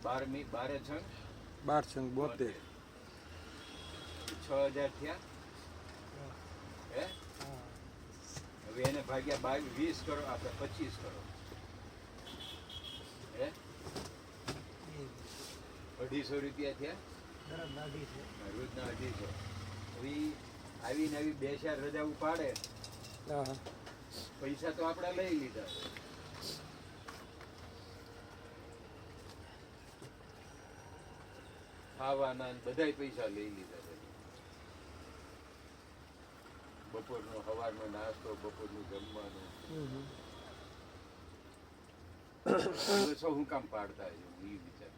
બારે છંગ 12 સંગ 72. 6000 થયા હે. હવે એને ભાગ્યા 20 કરો, આપણે 25 કરો હે. 250 રૂપિયા થયા રોજના 250. હવે આવીને આવી 2-4 રજા ઉપાડે, પૈસા તો આપણે લઈ લીધા. ખાવાના બધાય પૈસા લઈ લીધા. બપોરનો સવારનો નાસ્તો, બપોરનું જમવાનું સૌ હું કામ પાડતા છે હું એ વિચાર.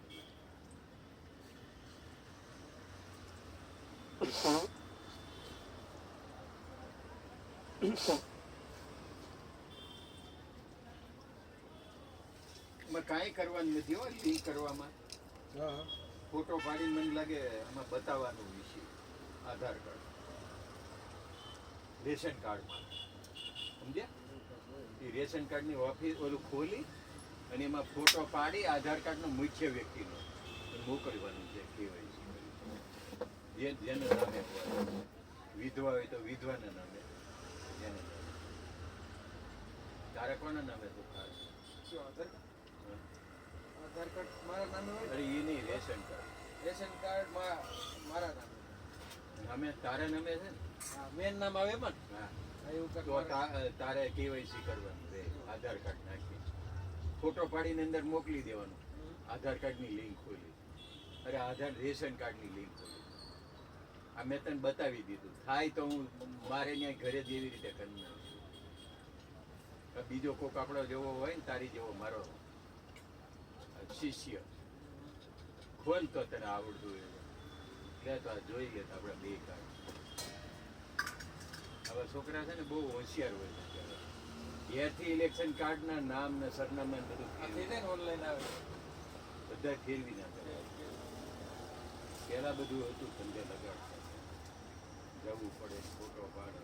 એમાં કાંઈ કરવાનું નથી હો. લિંક કરવામાં ફોટો પાડીને મને લાગે આમાં બતાવવાનું વિશે આધાર કાર્ડ, રેશન કાર્ડમાં સમજ્યા? એ રેશન કાર્ડની ઓફિસ ઓલું ખોલી અને એમાં ફોટો પાડી આધાર કાર્ડનો મુખ્ય વ્યક્તિનો મોકલવાનું છે. કેવાય જેને નામે હોય, વિધવા હોય તો વિધવાના નામે, જેને તારે કોના નામે તો ખાસ આધાર કાર્ડ મારા નામે હોય. અરે એ નહીં, રેશન કાર્ડ. રેશન કાર્ડ મારા નામે. નામે તારા નામે છે ને? હા, મેન નામ આવે પણ. હા, એવું તો તારે કેવાયસી કરવાનું છે. આધાર કાર્ડ નાખી ફોટો પાડીને અંદર મોકલી દેવાનું. આધાર કાર્ડની લિંક ખોલી, અરે આધાર રેશન કાર્ડની લિંક ખોલી. આ મેં તને બતાવી દીધું. થાય તો હું મારે ત્યાં ઘરે જ એવી રીતે કરી નાખું. બીજો કોક આપણો જેવો હોય ને, તારી જેવો મારો શિષ્ય ખોલ તો તને આવડતું હોય એટલે તો આ જોઈ લે તો આપણે બે કાર્ડ. હવે છોકરા છે ને બહુ હોશિયાર હોય છે. ઘેરથી ઇલેક્શન કાર્ડના નામ ને સરનામા બધું ઓનલાઈન આવે, બધા ફેરવી નાખે. પેલા બધું હતું ધંધે લગાડતા, જવું પડે, ફોટો પાડે.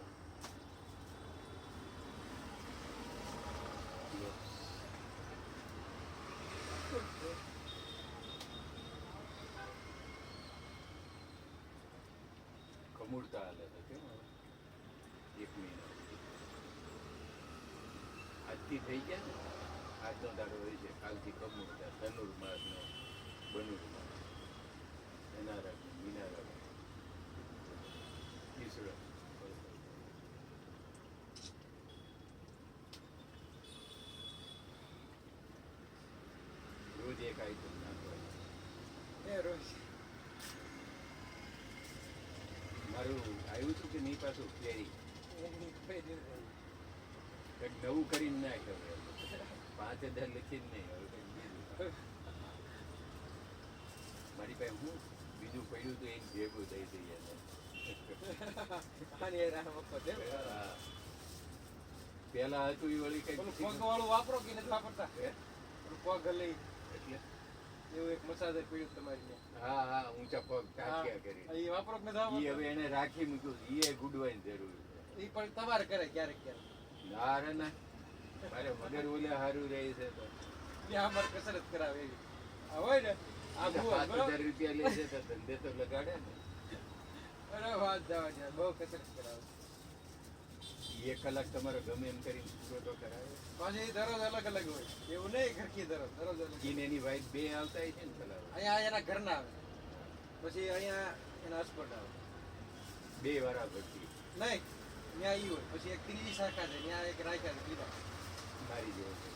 કમૂળતા હાલે તો કેમ એક મહિના આજથી થઈ ગયા ને. આજનો દાડો હોય છે, કાલથી કમૂળતા, ધનુર્માસ ને બનુર્માસ, એના રાખે મીના રાખે ઈસરો. રોજ એક આઈટમ નાખવાની. રોજ મારું આવ્યું હતું કે નહીં પાછું ફેરી કંઈક નવું કરીને નાખ. હવે 5000 લખીને નહીં, હવે કંઈક બીજું. મારી પાસે હું બીજું પડ્યું તો એક ભેગું દઈ દઈએ. પેલા હતું એ વળી કઈ પગ વાળું વાપરો કે નથી વાપરતા? પગ લઈ એટલે એવું એક મસાજર પીડ્યું તમારી. હા હા, ઊંચા પગ ટાંક્યા કરી. એ વાપરો કે નથી? એ હવે એને રાખી મૂક્યું. એ ગુડવાની જરૂર છે. એ પણ તમારે કરે ક્યારેક ક્યારેક. ના રે ના, મારે વગર ઓલે સારું રહે છે તો ત્યાં અમારે કસરત કરાવે એવી હોય ને. આ 5000 રૂપિયા લે છે તો ધંધે તો લગાડે ને. અરે વાત જવા દે, બહુ કસરત કરાવે. 1 કલાક તમારો ગમે એમ કરીને પૂરો તો કરાવે. પાછી દરરોજ અલગ અલગ હોય, એવું નહીં ઘરકી દરરોજ અલગ. ઈન એની વાઈફ બે આવતા હોય છે ને પેલા. અહીંયા એના ઘરના આવે, પછી અહીંયા એના હસબન્ડ આવે. 2 વાળા ભરતી નહીં, ત્યાં ઈ હોય. પછી એક ત્રીજી શાખા છે, ત્યાં એક રાખ્યા છે બીજા. મારી જેવો છે.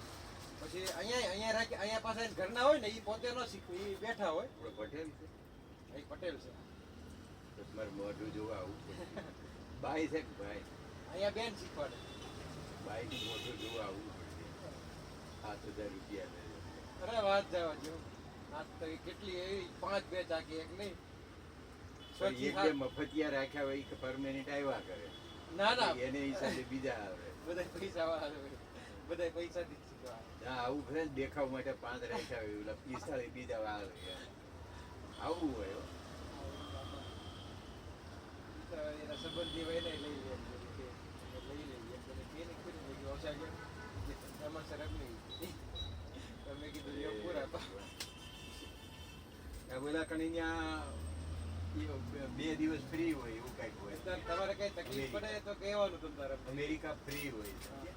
પછી અહીંયા રાખી, અહીંયા પાસે ઘરના હોય ને, એ પોતે ન શીખવું, એ બેઠા હોય. આપણો પટેલ છે. એક પટેલ છે. તો તમારે મોઢું જોવા આવું પડે. બાઈ છે કે ભાઈ? અહીંયા બેન શીખવાડે. બાઈનું મોઢું જોવા આવવું પડશે. 7000 રૂપિયા લે. અરે વાત જવા જો. આ તો કેટલી એવી 5 બેચ આખી, એક નહીં. એક બે મફતિયા રાખ્યા હોય કે પરમેનન્ટ આવ્યા કરે. ના ના, એને હિસાબે બીજા આવે. બધા પૈસા વાળા હોય, બધા પૈસાથી જ શીખવા. હા, આવું ખરે ને, દેખાવ માટે 5 રાખ્યા હોય, ઓલા 45 બીજા આવે. આવું હોય. એના સંબંધી હોય ને લઈ લે, લઈ લઈએ. એને કીધું ઓછા ગયા એમાં સરક નહીં. તમે કીધું પૂરા ઓલા કણી ત્યાં 2 દિવસ ફ્રી હોય એવું કઈક હોય. અત્યારે તમારે કઈ તકલીફ પડે તો કહેવાનું તમારે. અમેરિકા ફ્રી હોય છે.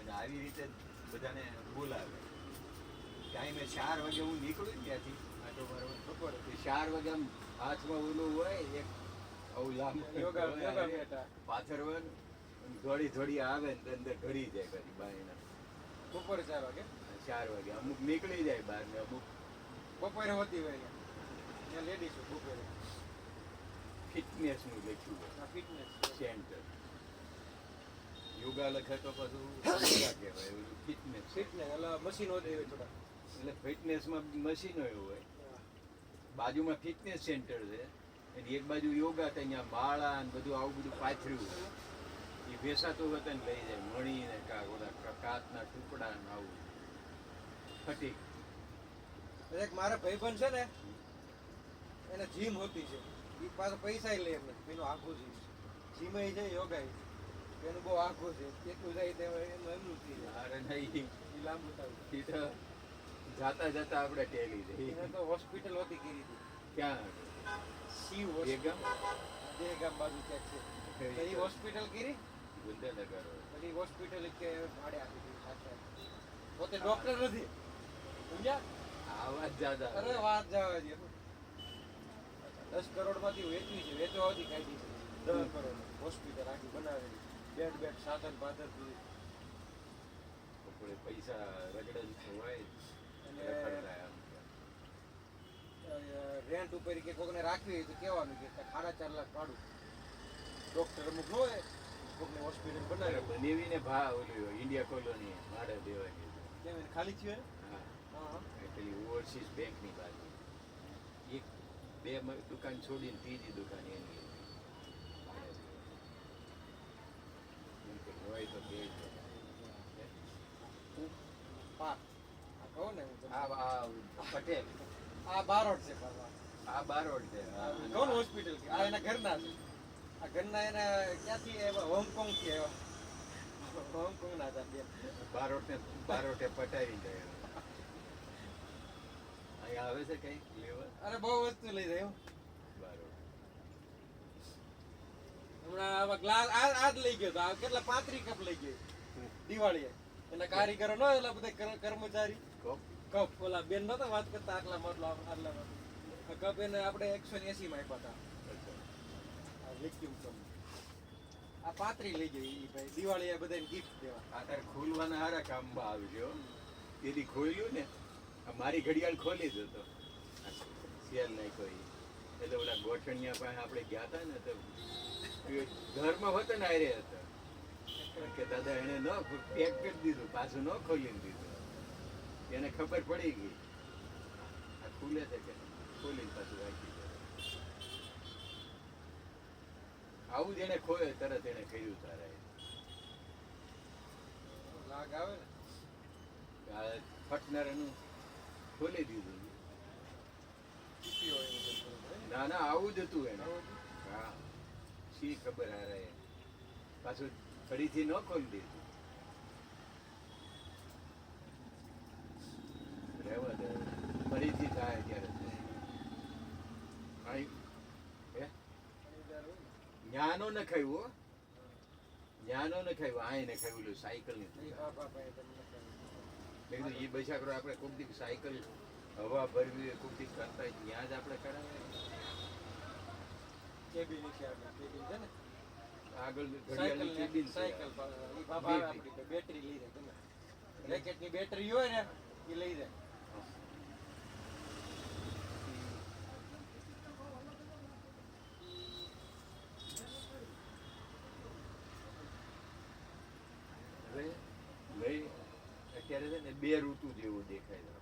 અને આવી રીતે બધાને બોલાવે. ટાઈમે 4 વાગે હું નીકળું ને ત્યાંથી આટો મારવા બપોરે 4 વાગે આમ હાથમાં ઓલું હોય એક આવું લાંબુ યોગા બેઠા. પાથરવાનું થોડી આવે ને તો અંદર ઘડી જાય કરી બાયના બપોરે 4 વાગે 4 વાગે અમુક નીકળી જાય બહાર ને અમુક બપોરે હોતી હોય ત્યાં લેડીઝ બપોરે ફિટનેસ નું લખ્યું હોય આ ફિટનેસ સેન્ટર યોગા લખે તો પાછું યોગા કહેવાય એવું ફિટનેસ ફિટનેસ એટલે મશીન હોતી હોય થોડા. એટલે ફિટનેસમાં મશીનો એવું હોય બાજુમાં ફિટનેસ સેન્ટર છે એની એક બાજુ યોગા તો અહીંયા માળા ને બધું આવું બધું પાથર્યું હોય એ વેસાતું હતા ને લઈ જાય મણી ને ઓલા કાચના ટુકડા ને આવું ફટીક એક મારા ભાઈબંધ છે ને એને જીમ હોતી છે એ પાછો પૈસા લે એમને એનું આખું જીમ છે જીમ છે યોગા છે એનું બહુ આખું છે એટલું જાય તે એનું એમનું થઈ જાય. અરે નહીં એ લાંબુ થાય એ તો જાતા જાતા આપણે ટેલી એને જઈએ તો હોસ્પિટલ હોતી કરી હતી ક્યાં શિવ એ હોસ્પિટલ ગામ દેગામ બાજુ ક્યાંક છે તો એ હોસ્પિટલ કરી ગુંદાનગર પછી હોસ્પિટલ કે ભાડે આપી દીધી સાચા પોતે ડોક્ટર નથી સમજ્યા. આવાજ જાદા અરે વાત જવા દે 10 કરોડમાંથી વેચવી છે વેચવા હતી કાઢી છે 10 કરોડ હોસ્પિટલ આખી બનાવેલી બેડ સાધન પાદર આપણે પૈસા રગડન હોય અને રખડતા આમ. રેન્ટ ઉપર કે કોકને રાખવી હોય તો કહેવાનું કે 4.5 લાખ ભાડું ડોક્ટર અમુક ન હોય કોકને હોસ્પિટલ અરે બનાવે બનેવીને ભાવ ઓલી ઇન્ડિયા કોલોની ભાડે દેવાની કેમ એને ખાલી થયું હા હા પેલી ઓવરસીઝ બેંકની બાજુ એક બે દુકાન છોડીને ત્રીજી દુકાન એની ભાડે દેવાની. હોય તો બે પાક આ કહો ને હું તમને. આ પટેલ આ બારોટ છે બાબા આ બારોડ છે કોણ હોસ્પિટલ છે આ એના ઘરના છે આ ઘરના એના ક્યાંથી આવ્યા હોંગકોંગ થી આવ્યા હોંગકોંગ ના હતા બે બારોટે પટાવી જાય અહીંયા આવે છે કઈ લેવા અરે બહુ વસ્તુ લઈ જાય હો. બારોટ હમણાં આવા ગ્લાસ આ જ લઈ ગયો તો આ કેટલા 35 કપ લઈ ગયો દિવાળીએ એના કારીગરો નો એટલા બધા કર્મચારી કોપ કપ ઓલા બેન નતા વાત કરતા આટલા મતલબ આટલા કપ એને આપણે 180 માં આપ્યા હતા આ વેક્યુમ કપ આ 35 લઈ ગયો ઈ ભાઈ દિવાળીએ બધાને ગિફ્ટ દેવા આ તારે ખોલવાના હારા કામમાં આવજો તેથી ખોલ્યું ને આ મારી ઘડિયાળ ખોલી દો તો સેલ નાખ્યો ઈ. એટલે ઓલા ગોઠણિયા પાસે આપણે ગયા હતા ને તો એ ઘરમાં હોતો ને આરે હતો કે દાદા એને ન પેક કરી દીધું પાછું ન ખોલીને દીધું એને ખબર પડી ગઈ આ ખુલે છે કે ખોલીને પાછું રાખી દીધું. આવું જ એને ખોય તરત એને કહ્યું તારે લાગ આવે ને આ ફટનારાનું ખોલી દીધું. ચીપી હોય એવું બધું, હે? ના ના આવું જ હતું એને આવું હતું? હા શી ખબર હારે પાછું ફરીથી ન ખોલી દીધું. રહેવા દે ફરીથી થાય ત્યારે હે જ્ઞાનો ન ખાયું જ્ઞાનો ન ખાયું આ એને ખાયું ઓલું સાયકલ ની એ બાપા ભાઈ તમને કહ્યું. મેં કીધું એ બૈસાકરો આપણે કોક દી સાયકલ હવા ભરવી હોય કોક દી કરતા હોય ત્યાં જ આપણે કરાવે કેબિન છે આપણે કેબિન છે ને આગળ સાયકલ ઘડિયાળની કેબિન છે. સાયકલ એ બાપા આવે આપણી બેટરી લઈ જાય તમે રેકેટની બેટરી હોય ને એ લઈ જાય હવે લઈ અત્યારે છે ને બે ઋતુ જેવું દેખાય છે.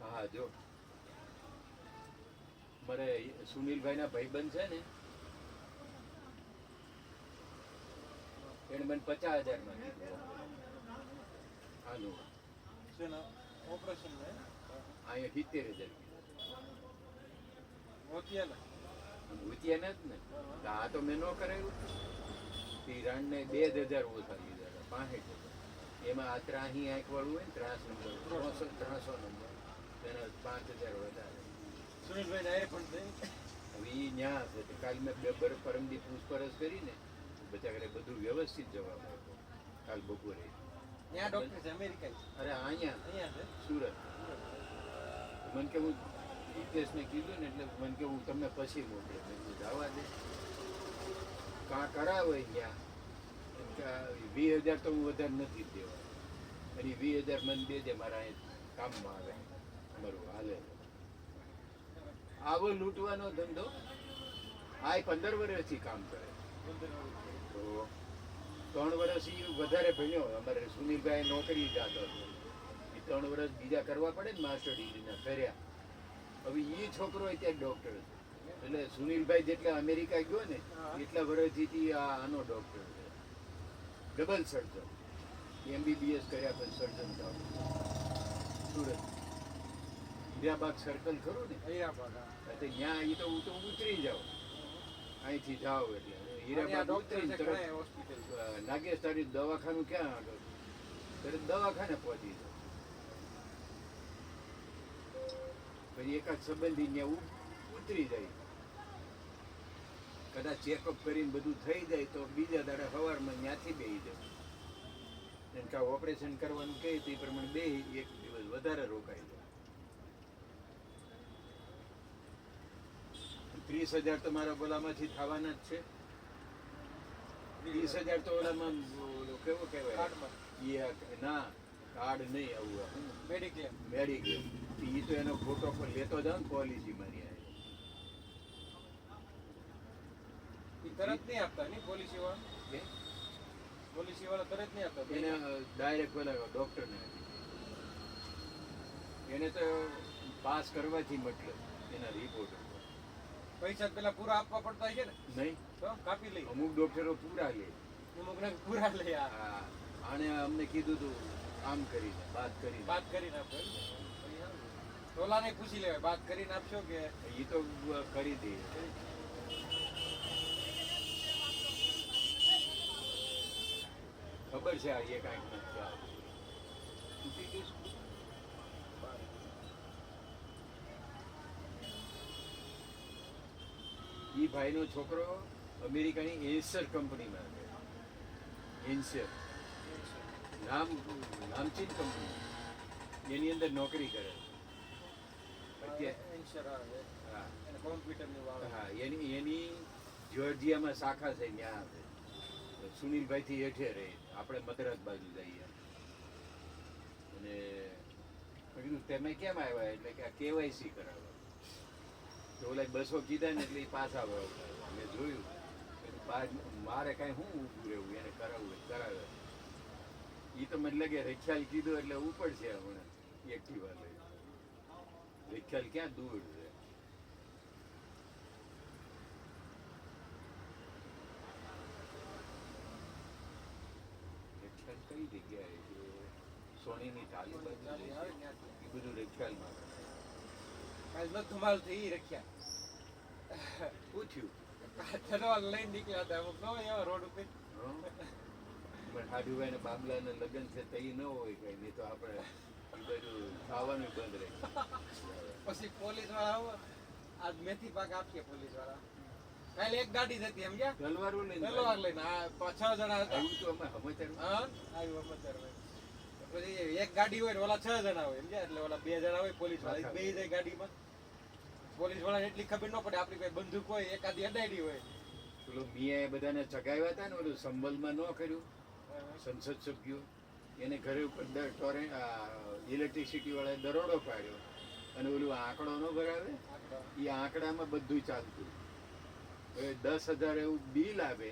હા જો મારે સુનિલભાઈ ના ભાઈબંધ છે ને એને મને 50,000 માં કીધું આનું શેના ઓપરેશન ને અહીંયા 70,000 મોતિયાના ભૂતિયા જ ને તો આ તો મેં ન કરાવ્યું તિરાણ ને 2,000 ઓછા લીધા હતા 65,000 એમાં આ ત્રાહી આંખ વાળું હોય ને ત્રાસ નંબર 300 નંબર તેના 5000 વધારે. સુનિલભાઈ ડાયરેક્ટ પણ થઈ. હવે એ ન્યા હશે તો કાલ મેં પરમદી પૂછપરછ કરીને બધા ઘરે બધું વ્યવસ્થિત જવાબ આપ્યો કાલ બપોરે. ત્યાં ડોક્ટર છે અમેરિકા છે. અરે અહીંયા અહીંયા છે. સુરત. મને કે હું હિતેશને કીધું ને એટલે મને કે હું તમને પછી મોકલે મેં કીધું જવા દે કાં કરાવે ત્યાં 20,000 તો હું વધારે નથી જ દેવા અને 20,000 મને દેજે મારા અહીં કામમાં આવે અમારું હાલે. આવો લૂંટવાનો ધંધો આ 15 વર્ષથી કામ કરે તો 3 વર્ષ ઈ વધારે ભણ્યો. અમારે સુનિલભાઈ નોકરી જતો હતો એ 3 વર્ષ બીજા કરવા પડે ને માસ્ટર ડિગ્રીના કર્યા. હવે એ છોકરો અત્યારે ડોક્ટર છે એટલે સુનિલભાઈ જેટલા અમેરિકા ગયો ને એટલા વર્ષથી આનો ડોક્ટર છે ડબલ સર્જન. MBBS કર્યા પછી સર્જન થાવ સુરત હીરાબાગ સર્કલ ખરું ને ત્યાં એ તો હું તો ઉતરી જાઉં અહીંથી જાઓ એટલે હીરાબાગ ઉતરીને તરત નાગેશ તારી દવાખાનું ક્યાં આગળ તરત દવાખાને પહોંચી જાઉં. પછી એકાદ સંબંધી ત્યાં ઉતરી જાય કદાચ ચેકઅપ કરીને બધું થઈ જાય તો બીજા દાડા સવારમાં ત્યાંથી બેસી જાય. એને કાં ઓપરેશન કરવાનું કહે તે પ્રમાણે બે એક દિવસ વધારે રોકાઈ જાય. 30,000 તો મારા બોલામાંથી થવાના જ છે. 30,000 તો ઓલામાં કેવો કહેવાય ના કાર્ડ નહીં આવું મેડિક્લેમ મેડિક્લેમ એ તો એનો ફોટો પર લેતો જાવ ને પોલિસી મારી તરત નહીં આપતા નહીં પોલિસી વાળા તરત નહીં આપતા એને ડાયરેક્ટ પેલા ડોક્ટરને એને તો પાસ કરવાથી મતલબ એના રિપોર્ટ પૈસા પેલા પૂરા આપવા પડતા છે ને નહીં તો કાપી લઈ અમુક ડોક્ટરો પૂરા લે અમુકને પૂરા લઈ હા આને અમને કીધું તું આમ કરીને વાત કરીને આપો ટોલાને પૂછી લેવાય વાત કરીને આપશો કે એ તો કરી દે. ખબર છે આ એક આંખ નથી ઈ ભાઈનો છોકરો અમેરિકાની એન્સર કંપનીમાં છે. એન્સર નામચીન કંપની એની અંદર નોકરી કરે છે અત્યારે. હા હા એની જોર્જિયામાં શાખા છે ત્યાં આવે. સુનિલભાઈથી હેઠે રહે આપણે મદ્રાસ બાજુ જઈએ અને કીધું તમે કેમ આવ્યા એટલે કે KYC કરાવવા તો ઓલા 200 કીધા ને એટલે પાછા આવ્યા. મેં જોયું મારે કાંઈ શું ઊભું રહેવું એને કરાવવું કરાવે. એ તો મને લાગે રેખ્યાલ કીધું એટલે ઉપર છે હમણાં એક્ટિવા લઈ. રેખ્યાલ ક્યાં દૂર છે. કઈ જગ્યાએ સોનીની ચાલુ એ બધું રેખ્યાલમાં ધમાલ થઈ રખ્યા પૂછ્યું લઈને નીકળ્યા હતા અમુક નો એવા રોડ ઉપર પણ હાડુભાઈ ને બાબલા ને લગ્ન છે તઈ ન હોય કઈ નહીં તો આપણે બધું ખાવાનું બંધ રહે. પછી પોલીસ વાળા આજ મેથી પાક આપીએ પોલીસ વાળા કાલે એક ગાડી જતી સમજ્યા તલવારું લઈને તલવાર લઈને 6 જણા હતા. આવ્યું તો અમે સમાચાર હા આવ્યું સમાચાર પછી એક ગાડી હોય ને ઓલા 6 જણા હોય સમજ્યા એટલે ઓલા 2 જણા હોય પોલીસ વાળા બે જાય ગાડીમાં. પોલીસ વાળાને એટલી ખબર ન પડે આપણી કોઈ બંદૂક હોય એકાદી અડાડી હોય. પેલો મિયાએ બધાને ચગાવ્યા હતા ને ઓલું સંભલમાં ન કર્યું સંસદ સભ્યો એને ઘરે ઉપર ઇલેક્ટ્રિસિટી વાળાએ દરોડો પાડ્યો અને ઓલું આંકડો ન ભરાવે એ આંકડામાં બધું ચાલતું. હવે 10,000 એવું બિલ આવે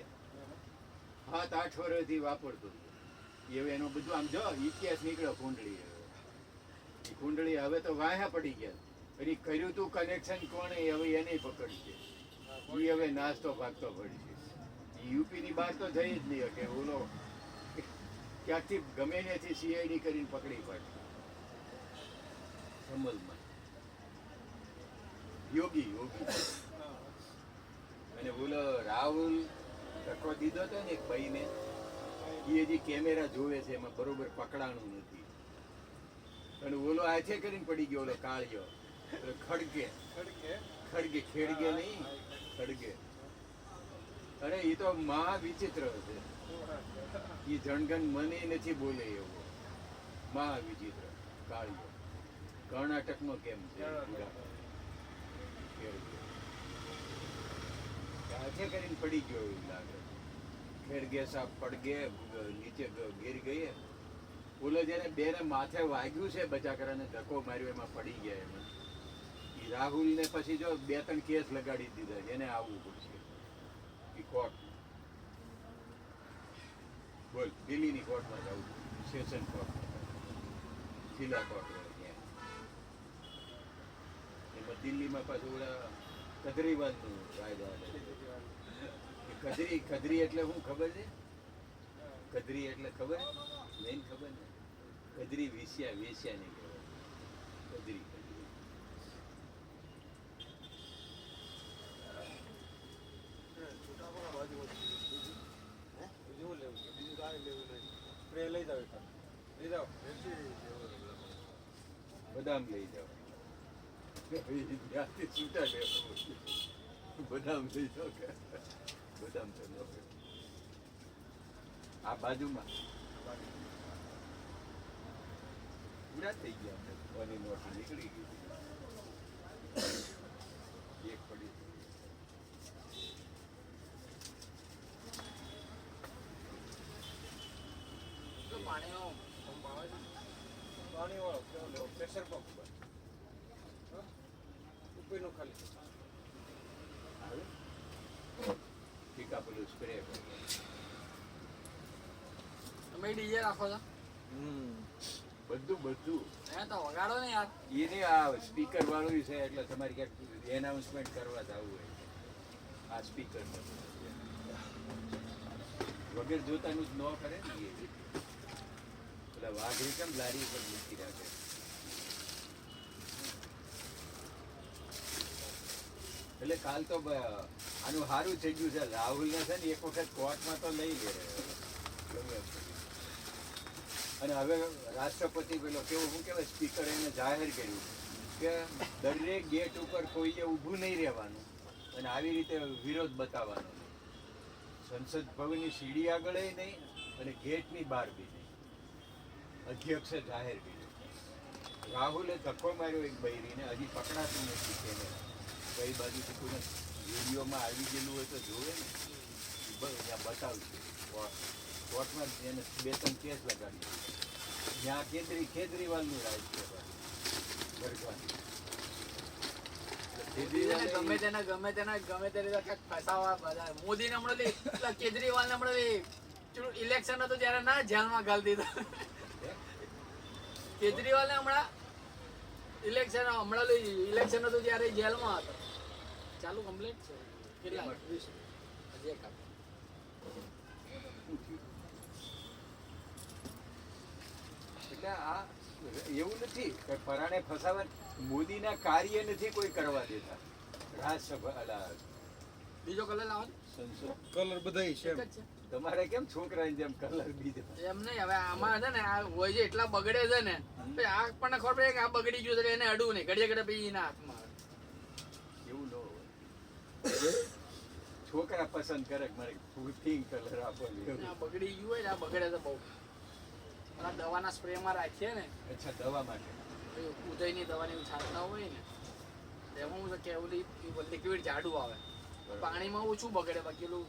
7-8 વર્ષથી વાપરતું એવું એનું બધું આમ જો ઇતિહાસ નીકળ્યો કુંડળી. એ કુંડળી હવે તો વાહ્યા પડી ગયા. અને કર્યું તું કનેક્શન કોણે હવે એને પકડશે. એ હવે નાસ્તો ભાગતો પડશે. યુપીની બહાર તો જઈ જ નહીં કે ઓલો ક્યાંકથી ગમે ત્યાંથી CID કરીને પકડી પડે. સંભલમાં યોગી અને ઓલો રાહુલ ધક્કો દીધો હતો ને એક ભાઈને એ હજી કેમેરા જોવે છે એમાં બરોબર પકડાણું નથી અને ઓલો આછે કરીને પડી ગયો ઓલો કાળિયો ઓલો ખડગે ખેડગે નહીં ખડગે અરે એ તો મહા વિચિત્ર છે એ જણગણ મને નથી બોલે એવો મહા વિચિત્ર કાળિયો કર્ણાટકનો કેમ છે આછે કરીને પડી ગયો એવું લાગે ખેડગે સાપ પડગે નીચે ગીર ગઈ ઓલો જેને બેને માથે વાગ્યું છે બચાકરાને ધક્કો માર્યો એમાં પડી ગયા એમાં ઈ રાહુલ ને પછી જો 2-3 કેસ લગાડી દીધા એને આવવું પડશે ઈ કોર્ટ બોલ દિલ્હીની કોર્ટમાં જવું સેશન કોર્ટ જિલ્લા કોર્ટ એમાં દિલ્હીમાં પાછું ઓલા કદરીવાલનું કાયદા કદરી એટલે શું ખબર છે કદરી એટલે ખબર નહીં ખબર ને કદરી વેશ્યા નહીં કહેવાય કદરી બદામ લઈ જાઓ ત્યાંથી છૂટા લેવો બદામ લઈ જાઓ કે બદામ તો લો આ બાજુમાં પૂરા થઈ ગયા આપણે કોની નોટ નીકળી ગઈ એક પડી પાણી વાળો પ્રેશર પંપ ઉપરનું ખાલી ટીકા પેલું સ્પ્રે તમે ડીજે રાખો છો બધું હે તો વગાડો ને યાર એને આ સ્પીકર વાળું છે એટલે તમારે ક્યાંક એનાઉન્સમેન્ટ કરવા જવું હોય આ સ્પીકર વગર જોતાનું જ ન કરે ને એ પેલા વાઘરી કેમ લારી ઉપર મૂકી રાખે એટલે કાલ તો આનું સારું થઈ ગયું છે રાહુલ ને છે ને એક વખત કોર્ટમાં તો લઈ લે ગમે અને હવે રાષ્ટ્રપતિ પેલો કેવું શું કહેવાય સ્પીકર એને જાહેર કર્યું કે દરેક ગેટ ઉપર કોઈએ ઊભું નહીં રહેવાનું અને આવી રીતે વિરોધ બતાવવાનો નહીં સંસદ ભવનની સીડી આગળ નહીં અને ગેટની બહાર બી નહીં અધ્યક્ષે જાહેર કર્યું રાહુલે ધક્કો માર્યો એક બૈરીને હજી પકડાતું નથી કેમેરા કઈ બાજુથી કોઈને વિડીયોમાં આવી ગયેલું હોય તો જોવે ને ત્યાં બતાવશે કોર્ટમાં એને 2-3 કેસ લગાડી ત્યાં કેજરીવાલનું રાજ છે ગમે તેને ફસાવા બધા મોદીને હમણાં કેજરીવાલ ને હમણાં ઇલેક્શન હતું ત્યારે ના જેલમાં ઘાલી દીધો કેજરીવાલ ને હમણાં ઇલેક્શન હતું ત્યારે જેલમાં હતો ચાલુ કમ્પ્લીટ છે કેટલા હજી એક આપો. એટલે આ એવું નથી કે પરાણે ફસાવા મોદીના કાર્ય નથી કોઈ કરવા દેતા રાજ્યસભા બીજો કલર લાવો સંસદ કલર બધા એક જ છે તમારે કેમ છોકરાની જેમ કલર બીજો એમ નહીં હવે આમાં છે ને આ હોય છે એટલા બગડે છે ને પછી આ આપણને ખબર પડે કે આ બગડી ગયું છે એને અડવું નહીં ઘડીએ ઘડીએ પછી એના હાથમાં આવે એવું ન હોય છોકરા પસંદ કરે કે મારે પિંક કલર આપો આ બગડી ગયું હોય ને આ બગડે છે બહુ આ દવાના સ્પ્રેમાં રાખીએ ને અચ્છા દવા માટે ઉદયની દવાની છાંટતા હોય ને એમાં હું કે લિક્વિડ જાડું આવે પાણીમાં ઓછું બગડે બાકી પેલું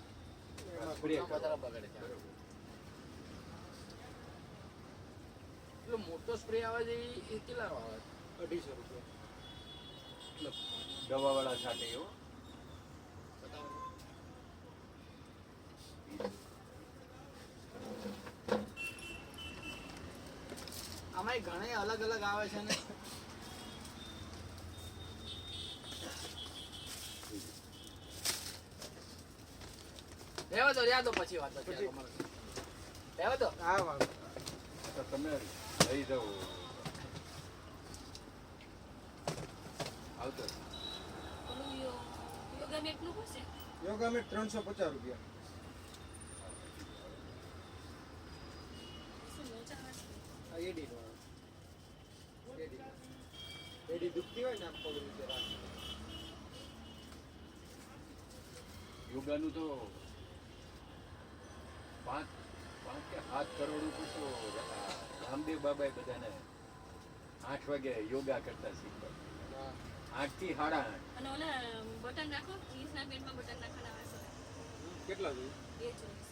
સ્પ્રે વધારે બગડે છે પેલો મોટો સ્પ્રે આવે છે એ કેટલા આવે 250 રૂપિયા દવા વાળા સાથે એવો આમાં ઘણા અલગ અલગ આવે છે ને રહેવા દો પછી વાત રહેવા દો હા વાંધો તો તમે લઈ જાઓ આવતો યોગા મેટ 350 રૂપિયા એડીનો આવે. એડીનો. એડી દુખતી હોય ને આમ પગ રીતે રાખી. યોગાનું તો 5 કે 7 કરોડ ઉપર તો રામદેવ બાબાએ બધાને 8 વાગે યોગા કરતા શીખવાડ્યું. હા. 8 થી 8:30. અને ઓલા બટન રાખો જીન્સના પેન્ટમાં બટન રાખવાના આવે કેટલા જોઈએ? છે 2 ચોવીસ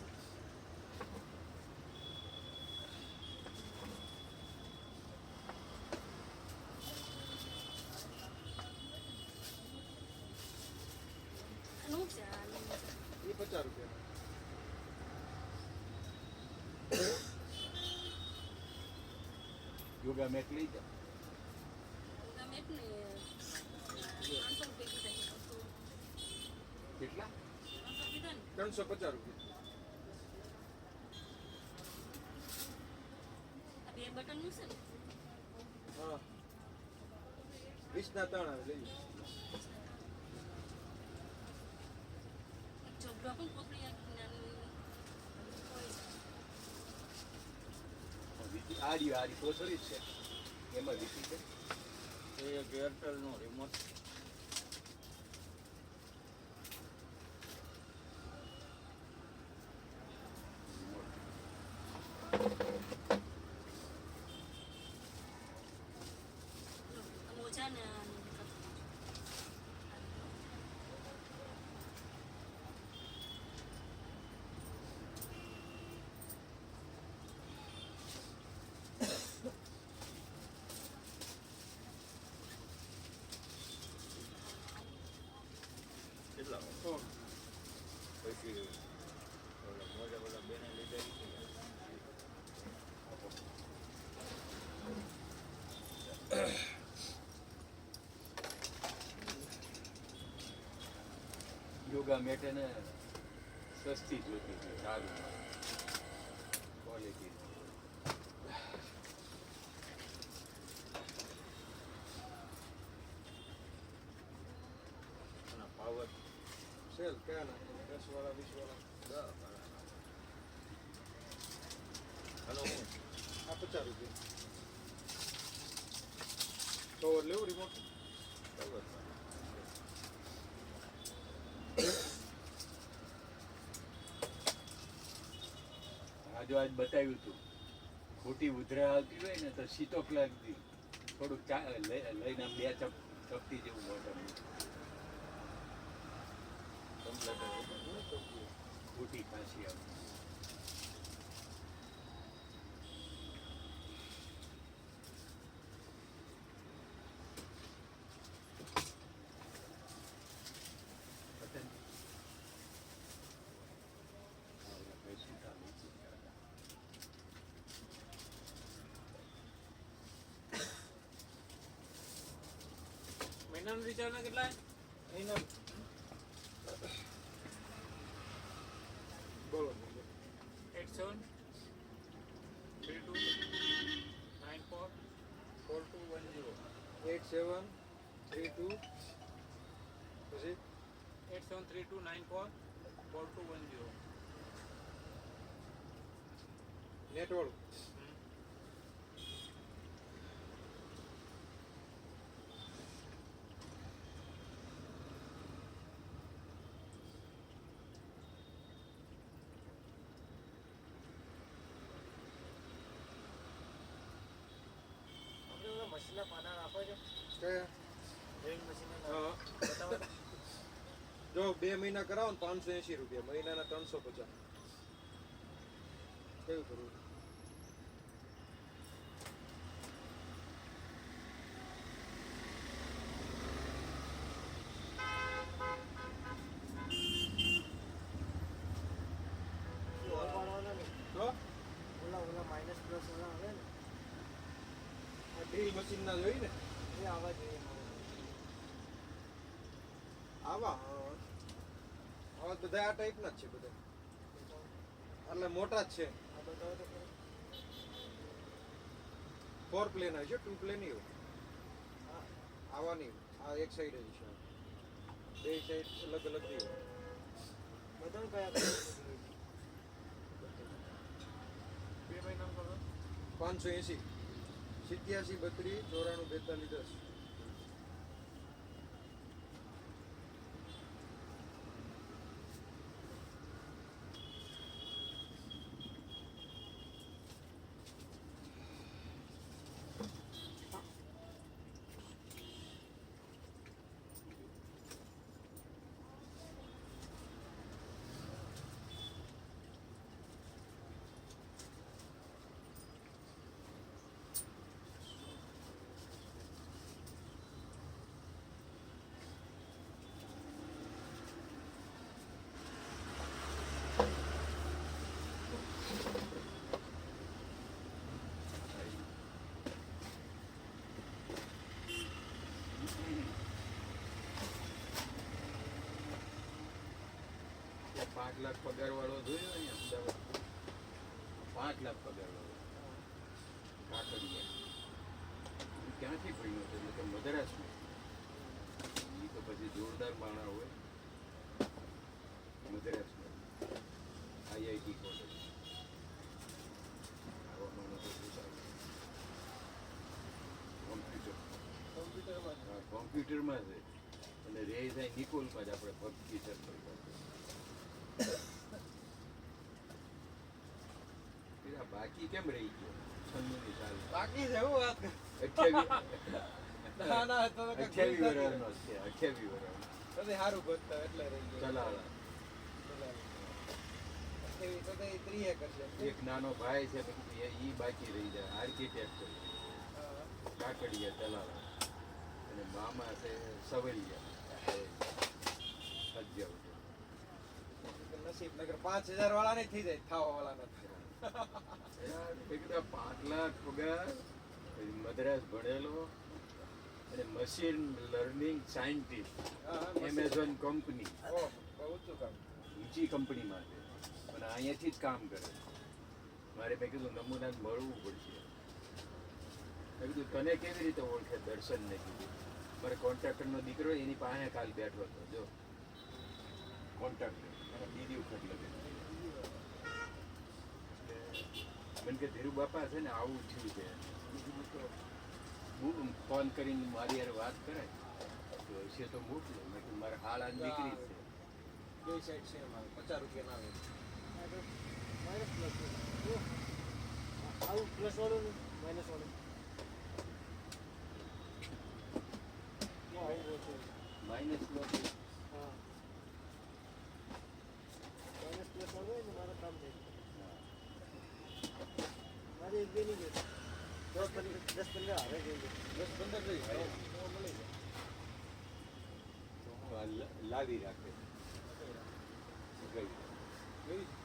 આનું છે આનું છે. એ 50 રૂપિયા. યોગા મેટ લઈ જાઓ. તમે એક ને 300 રૂપિયા કીધા છે તો કેટલા? 300 કીધા ને 350 રૂપિયા. આ બે બટનનું છે ને હા. 20 ના 3 આવે લઈ જાઓ. એક ચોપડો પણ કોથળી નાની હોય છે આરી કોસરી જ છે. એમાં વીટી છે. એ એક એરટેલનો રિમોટ આ મોજા ને આનું કેટલા સો. પછી મોટા મોટા બેને લીધા યોગા મેટ એને સસ્તી જોતી હતી. સારું ક્વોલિટી. અને પાવર સેલ કયા ના 10 વાળા 20 વાળા? હલો આ 50 રૂપિયા. કવર લેવું રિમોટ? પાવર આ જો આજ બતાવ્યું હતું. ખોટી ઉધરા આવતી હોય ને તો શીતોક લાગતી. થોડુંક લઈને આમ 2 ચપટી જેવું મોઢું. ખોટી ખાંસી આવતી. પતંગ. પૈસું ચાલુ છે. મહિનાનું રિચાર્જ કેટલા એના બોલો 8732944210 પછી 8732944210 નેટ વાળું. મશીનના પાના આપો છો કયા? ડ્રિલ મશીન હા. જો 2 મહિના કરાવો ને 580 રૂપિયા, મહિનાના 350. કેવું કરવું? તો ઓલા માઇનસ પ્લસ વાળા આવે ને આ ડ્રીલ મશીન ના જોઈ ને એ આવા જોઈએ આવા આવા બધા આ ટાઈપ ના જ છે બધા, એટલે મોટા જ છે. આ બતાવો તો ખરું. 4 પ્લેન હોય છે, 2 પ્લેન નહીં હોય. આવા નહીં, આ એક સાઈડ જ છે, બે સાઈડ અલગ અલગ નહીં હોય. બતાવો કયા 2 મહિનાનું કરો 580. 87 32 94 42 10. ત્યાં 5 લાખ પગાર વાળો જોયો અહીંયા અમદાવાદ 5 લાખ પગાર વાળો કાકડિયા ઈ ક્યાંથી ભણ્યો હતો એટલે કે મદ્રાસમાં એ તો પછી જોરદાર માણા હોય મદ્રાસમાં આઈઆઈટી કોલેજ આવા માણસો કોમ્પ્યુટર કોમ્પ્યુટરમાં હા, કોમ્પ્યુટરમાં છે અને રે જાય નિકોલમાં જ આપણે ભક્તિ સર્કલ પાસે પેલા બાકી કેમ રહી ગયો 96 ની સાલ બાકી છે હું વાત કરું. 28 ના ના તો તો કંઈક 28 ભૂલ વર્ષનો છે 28 વર્ષનો નથી સારું ગોતતા એટલે રહી ગયો ચલાળા એવી તો તે 30 કરશે એક નાનો ભાઈ છે મેં કીધું ઈ બાકી રહી જાય આર્કિટેક્ટ છે કાકડિયા ચલાળા અને મામા છે સવલિયા અજ્જાવ નસીબ નગર 5000 વાળા નહીં થઈ જાય થાવા વાળા નથી એકદમ 5 લાખ પગાર પછી મદ્રાસ ભણેલો અને machine learning scientist Amazon company ઓહ બહુ ઊંચું કામ ઊંચી કંપનીમાં છે અને અહીંયાથી જ કામ કરે મારે મેં કીધું નમૂનાને મળવું પડશે મેં કીધું તને કેવી રીતે ઓળખે દર્શનને કીધું મારે કોન્ટ્રાક્ટરનો દીકરો એની પાસે કાલ બેઠો હતો જો કોન્ટ્રાક્ટર અને બીજી વખત લગે મને કે ધીરુ બાપા છે ને આવું થયું છે હું ફોન કરીને મારી યાર વાત કરાય તો હશે તો મોકલો મેં કીધું મારે હાલ આજ દીકરી છે બે સાઈડ છે એમાં 50 રૂપિયા ના આવે માઇનસ પ્લસ આવું પ્લસ વાળું ને માઇનસ વાળું આવું ઓછું માઇનસ હા માઇનસ પ્લસ વાળું હોય ને મારું કામ થાય મારે એક બે નહીં ગયું 10-15 આવે ગયું 10-15 થઈ જાય મળી જાય લાવી રાખે ગઈ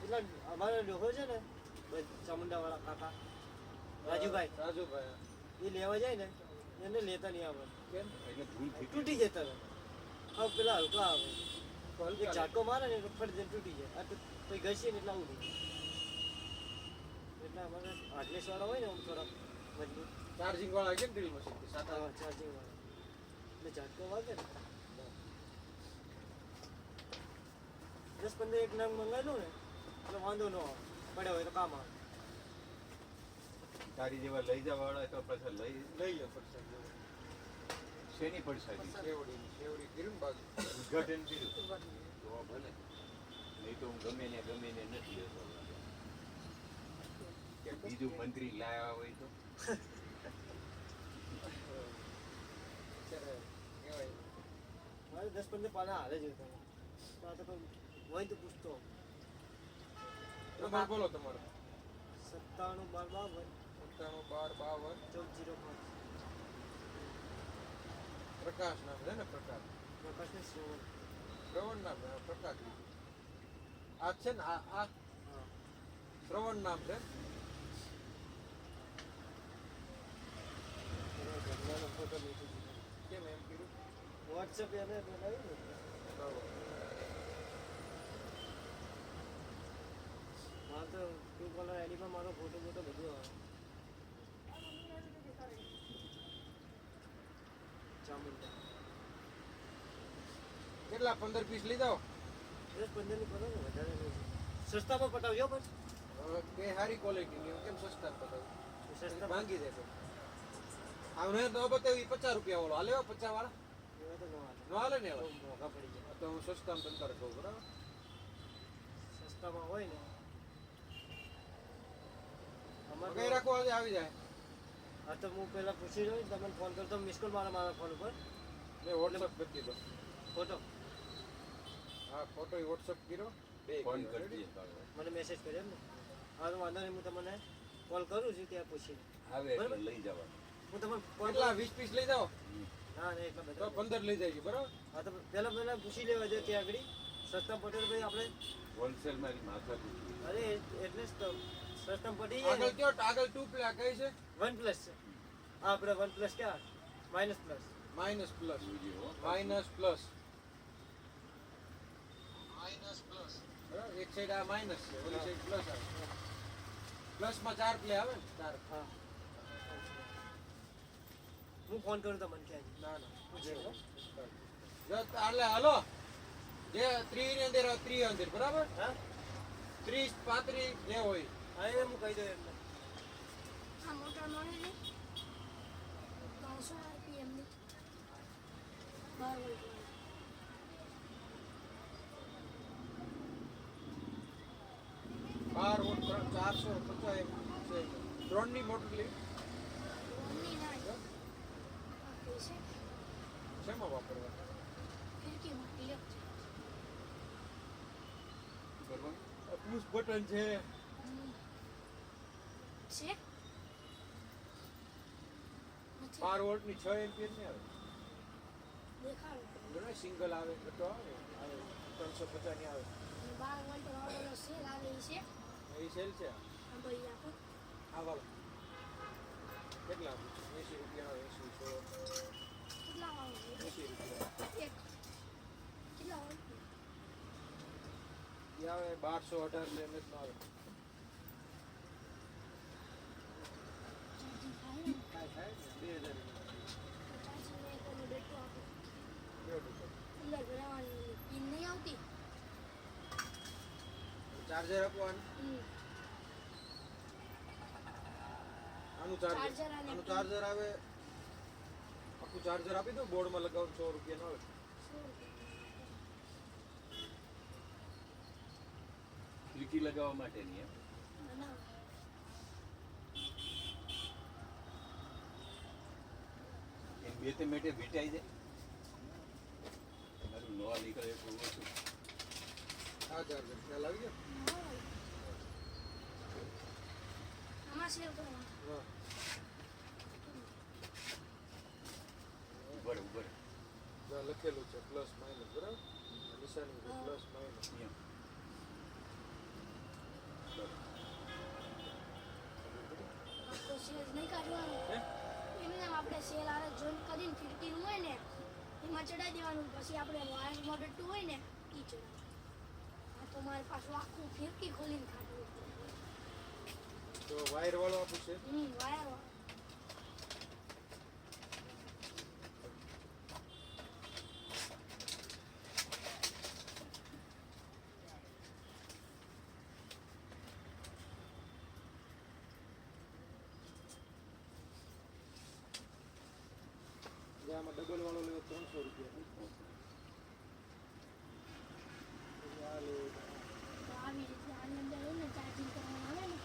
એટલે અમારો ડોહો છે ને ચામુંડા વાળા કાકા રાજુભાઈ રાજુભાઈ એ લેવા જાય ને એને લેતા નહીં આવે કેમ એટલે ભૂલ થઈ તૂટી જતા રહે હવે પેલા હલકા આવે તો એક હલકા ઝાટકો મારે ને એટલે ફટ જઈને તૂટી જાય આ તો પછી ઘસી ને એટલે આવું નહીં એટલે અમારે હાર્ડનેસ વાળા હોય ને આમ થોડા મજબૂત ચાર્જિંગ વાળા કેમ ડ્રીલ મશીન સાતા ચાર્જિંગ વાળા એટલે ઝાટકો વાગે ને 10-15 એક નંગ મંગાવી લઉં ને એટલે વાંધો ન આવે પડ્યો હોય તો કામ આવે તારી જેવા લઈ જવા વાળા તો પછી લઈ લઈ લો ફટસર શેની પડસાદી શેવડી કર્યું ને બાજુ ઉદ્ઘાટન કર્યું તો ભલે નહીં તો હું ગમે ને નથી લેતો કે બીજું મંત્રી લાયા હોય તો કહેવાય મારે 10-15 પાના હાલે જ હતા તો આ તો કોઈ હોય તો પૂછતો નંબર બોલો તમારો 97-12-52 97-12-52 1405 પ્રકાશ નામ છે ને પ્રકાશ પ્રકાશને શ્રવણ શ્રવણ નામ છે પ્રકાશ આ છે ને આ હા શ્રવણ નામ છે ઘરનો ફોટો મૂકી દીધો કેમ એમ કીધું વોટ્સએપ એને બનાવ્યું ને મારે તો ટુ કલર આઈડીમાં મારો ફોટો બધું આવે ચામુંડા કેટલા 15 પીસ લીધા 10-15 ની કરો ને વધારે નહીં સસ્તામાં પટાવજો પણ હવે કે સારી ક્વોલિટીની કેમ સસ્તા પતાવ સસ્તા માંગી દેતો આમને તો બતાવી 50 રૂપિયા વાળો હાલે 50 વાળા એવા તો ન હાલે. નો હાલે ને બહુ એવા? મોંઘા પડી જાય. તો હું સસ્તામાં તને તારે કહું બરાબર સસ્તામાં હોય ને અમારે કઈ રાખો આજે આવી જાય હા તો હું પહેલા પૂછી લઉં તમને ફોન કરતો મિસ કોલ મારા ફોન ઉપર મેં વોટ્સઅપ કરી દીધો ફોટો હા ફોટો વોટ્સઅપ કર્યો બે ફોન કર્યો, કરી ready? દઈએ મને મેસેજ કર્યો એમ ને હા તો વાંધો નહીં હું તમને કોલ કરું છું ત્યાં પૂછીને આવે એટલે લઈ જવાનું હું તમને કોલ કેટલા 20 પીસ લઈ જાઓ હા ને એટલા તો બધા 15 લઈ જાય બરાબર હા તો પહેલા પૂછી લેવા છે ત્યાં આગળ સસ્તા પટેલ ભાઈ આપણે હોલસેલ મારી માથા દુખી. અરે એટલે જ તો સસ્તા પડી જાય આગળ કયો આગળ 2 પ્લે કઈ છે વન પ્લસ છે હા આપણે વન પ્લસ ક્યાં માઇનસ પ્લસ માઇનસ પ્લસ જોજે હો. માઇનસ પ્લસ બરાબર એક સાઈડ આ માઇનસ છે ઓલી સાઈડ પ્લસ આવે પ્લસ માં 4 પ્લે આવે ને 4 હા હું ફોન કરું તમને ક્યાં ના ના પૂછી લો જો એટલે હાલો જે 3 ની અંદર 3 અંદર બરાબર હા 30 35 જે હોય હા એ હું કહી દઉં એમને આ મોટર મળે ને 300 RPM ની 12 વોલ્ટ વાળી. 12 વોટ 450 એમ છે ત્રણની મોટર લેવી ઓમની ના આ પૈસે શેમાં વાપરવા ખિડકીમાં ઇલેક્ટ્રિક કરવાનું? પુશ બટન છે છે નથી 12 વોલ્ટની 6 એમ્પિયર ની આવે દેખાડો બરાબર સિંગલ આવે તો આવે 350 ની આવે 12 વોલ્ટ વાળો સેલ આવે છે એ સેલ છે આ ભાઈ રાખો આ વાળો કેટલા 80 રૂપિયા 80 કેટલા વાળો 80 રૂપિયા એક કેટલા વોલ્ટ એ આવે 1218 એમએચ નો આવે ચાર્જિંગ થાય ને કાંઈ થાય ને 2000 ચાર્જિંગ ને કોઈ બેટરો આપો કેવું અંદર ભરાવાની પિન નહીં આવતી ચાર્જર આપવાનું આનું ચાર્જર ચાર્જર અને આનું ચાર્જર આવે આખું ચાર્જર આપી દો બોર્ડમાં લગાવવાનું 100 રૂપિયા નો આવે ખીડકી લગાવવા માટેની એમ? બનાવો એમ બે તે મેટે વીટાઈ જાય મારું નવા નીકળે એટલું ઓછું. આ ચાર્જર ખ્યાલ આવી ગયો આમાં સેવ કરવાનું હા ઉભર ઉભર જ્યાં લખેલું છે પ્લસ માઇનસ બરાબર નિશાની છે પ્લસ માઇનસ એમ. આખો સેલ નહીં કાઢવાનો એમને આપણે સેલ આરે જોઈન કરીને ખિડકીનું હોય ને એમાં ચડાવી દેવાનું પછી આપણે વાયર મોડેટું હોય ને એ ચડાવવાનું આ તો મારે પાછું આખું ખિડકી ખોલીને કાઢવું તો વાયર વાળો આપું છે વાયર જે આમાં ડબલ વાળો લેવો 300 રૂપિયા આ લેવો તો આવી રીતે આની અંદર હોય ને ચાર્જિંગ કરવાનું આવે ને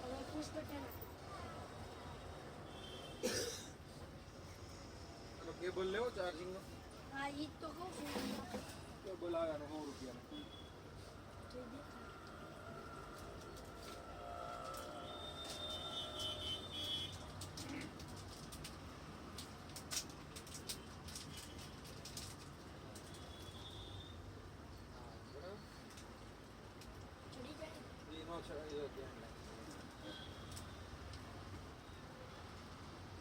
હવે પુશ બટન આનો કેબલ લેવો ચાર્જિંગ નો હા ઈ જ તો કહું છું કેબલ આવે આનો 100 રૂપિયાનો જોઈ દેખાય બરાબર ચડી જાય એ નો છે એ ધ્યાન રાખ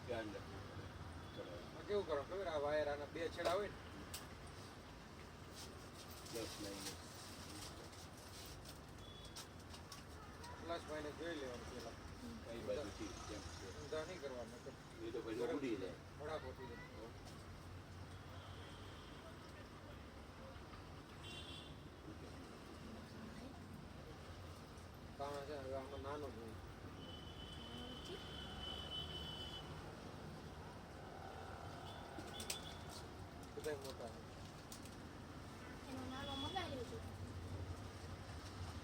ધ્યાન રાખવું ચલો આ કેવું કરો ખબર આ વાયર આના બે છેડા હોય ને પ્લસ માઇનસ એટલે પ્રકાશભાઈને જોઈ લેવાનું પેલા કઈ બાજુથી કેમ છે ઊંધા નહીં કરવાના તો એ તો પછી ઉડી જાય ઘોડા પોતી જાય કામ છે હવે આમાં નાનો જોઈએ બધાય મોટા છે. એનો નાનો મગાવી લેજો.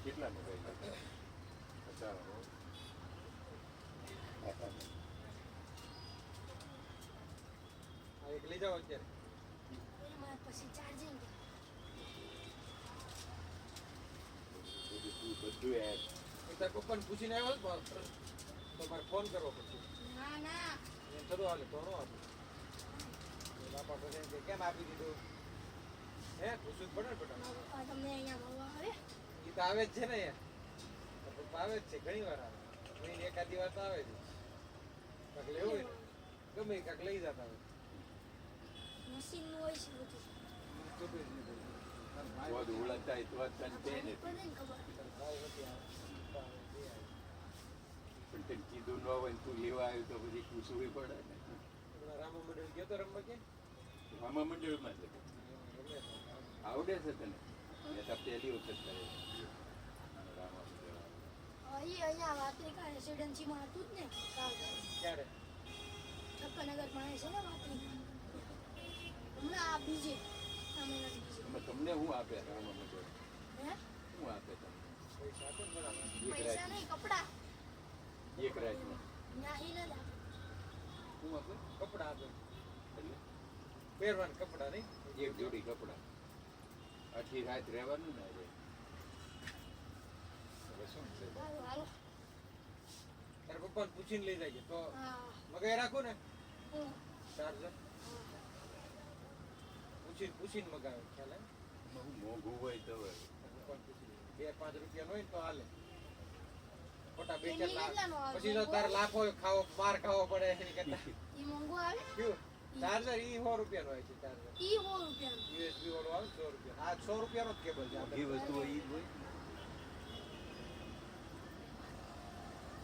કેટલા મોબાઈલ હજારો આ એક લઈ જાઓ અત્યારે એમાં પછી ચાર્જિંગ બધું એડ એ તાર પપ્પાને પૂછીને આવ્યો હોત ને તો મારે ફોન કરવો પડશે ના ના એમ થતું હાલે તો નો આપે બાપા પછી કે કેમ આપી દીધું હે પૂછવું જ પડે ને બેટા મારા પપ્પા તમને અહીંયા મળવા આવે એ તો આવે જ છે ને યાર તાર પપ્પા આવે જ છે ઘણી વાર આવે મહિને એકાદી વાર તો આવે છે કાંક લેવું હોય ને ગમે એ કાંક લઈ જતા હોય મશીનનું હોય છે બધું છૂટું જ નહીં પડતું. વધુ ઉલટતા હોય તો જ તને કહે ને પડે ને ખબર તાર ભાવ નથી આવે પપ્પા આવે તે આવે પણ તને કીધું ન હોય ને તું લેવા આવ્યું તો પછી પૂછવું પડે ને હમણાં રામા મંડળ ગયો તો રમવા કે મામા મંડળમાં છે રમે તો. આવડે છે તને મેં તો પહેલી વખત કરે રામા મંડળ એ અહીંયા વાત્રિકા રેસિડેન્સીમાં હતું જ ને કાલ ક્યારે ઠક્કરનગરમાં આવે છે ને વાત્રિકા હમણાં આ બીજે આ મહિનાથી બીજે એમાં તમને શું આપે રામા મંડળ હે શું આપે તમને પૈસા આપે ને બરાબર એક પૈસા રાત નહીં કપડા એક રાતમાં ના એ નથી આપે. શું આપે કપડા આપે એટલે પહેરવાના કપડા નહીં એક જોડી કપડાં આખી રાત રહેવાનું ને આજે હવે શું છે હાલો હાલો તારા પપ્પાને પૂછીને લઈ જાય તો હા મગાઈ રાખું ને હું ચાર્જર પૂછીને મગાવે ખ્યાલ હે બહુ મોંઘું હોય તો હોય. તારા પપ્પાને પૂછી લે. 2-5 રૂપિયાનું હોય ને તો હાલે ખોટા બે એની ચાર કેટલાનો આવે? પછી તો તારે લાખો ખાવો માર ખાવો પડે એની કરતા એ મોંઘું આવે કયું ચાર્જર ઈ 100 રૂપિયાનું હોય છે ચાર્જર ઈ 100 રૂપિયાનું યુએસબી વાળો આવે 100 રૂપિયા આ 100 રૂપિયાનો જ કેબલ છે મોંઘી વસ્તુ હોય ઈ જ હોય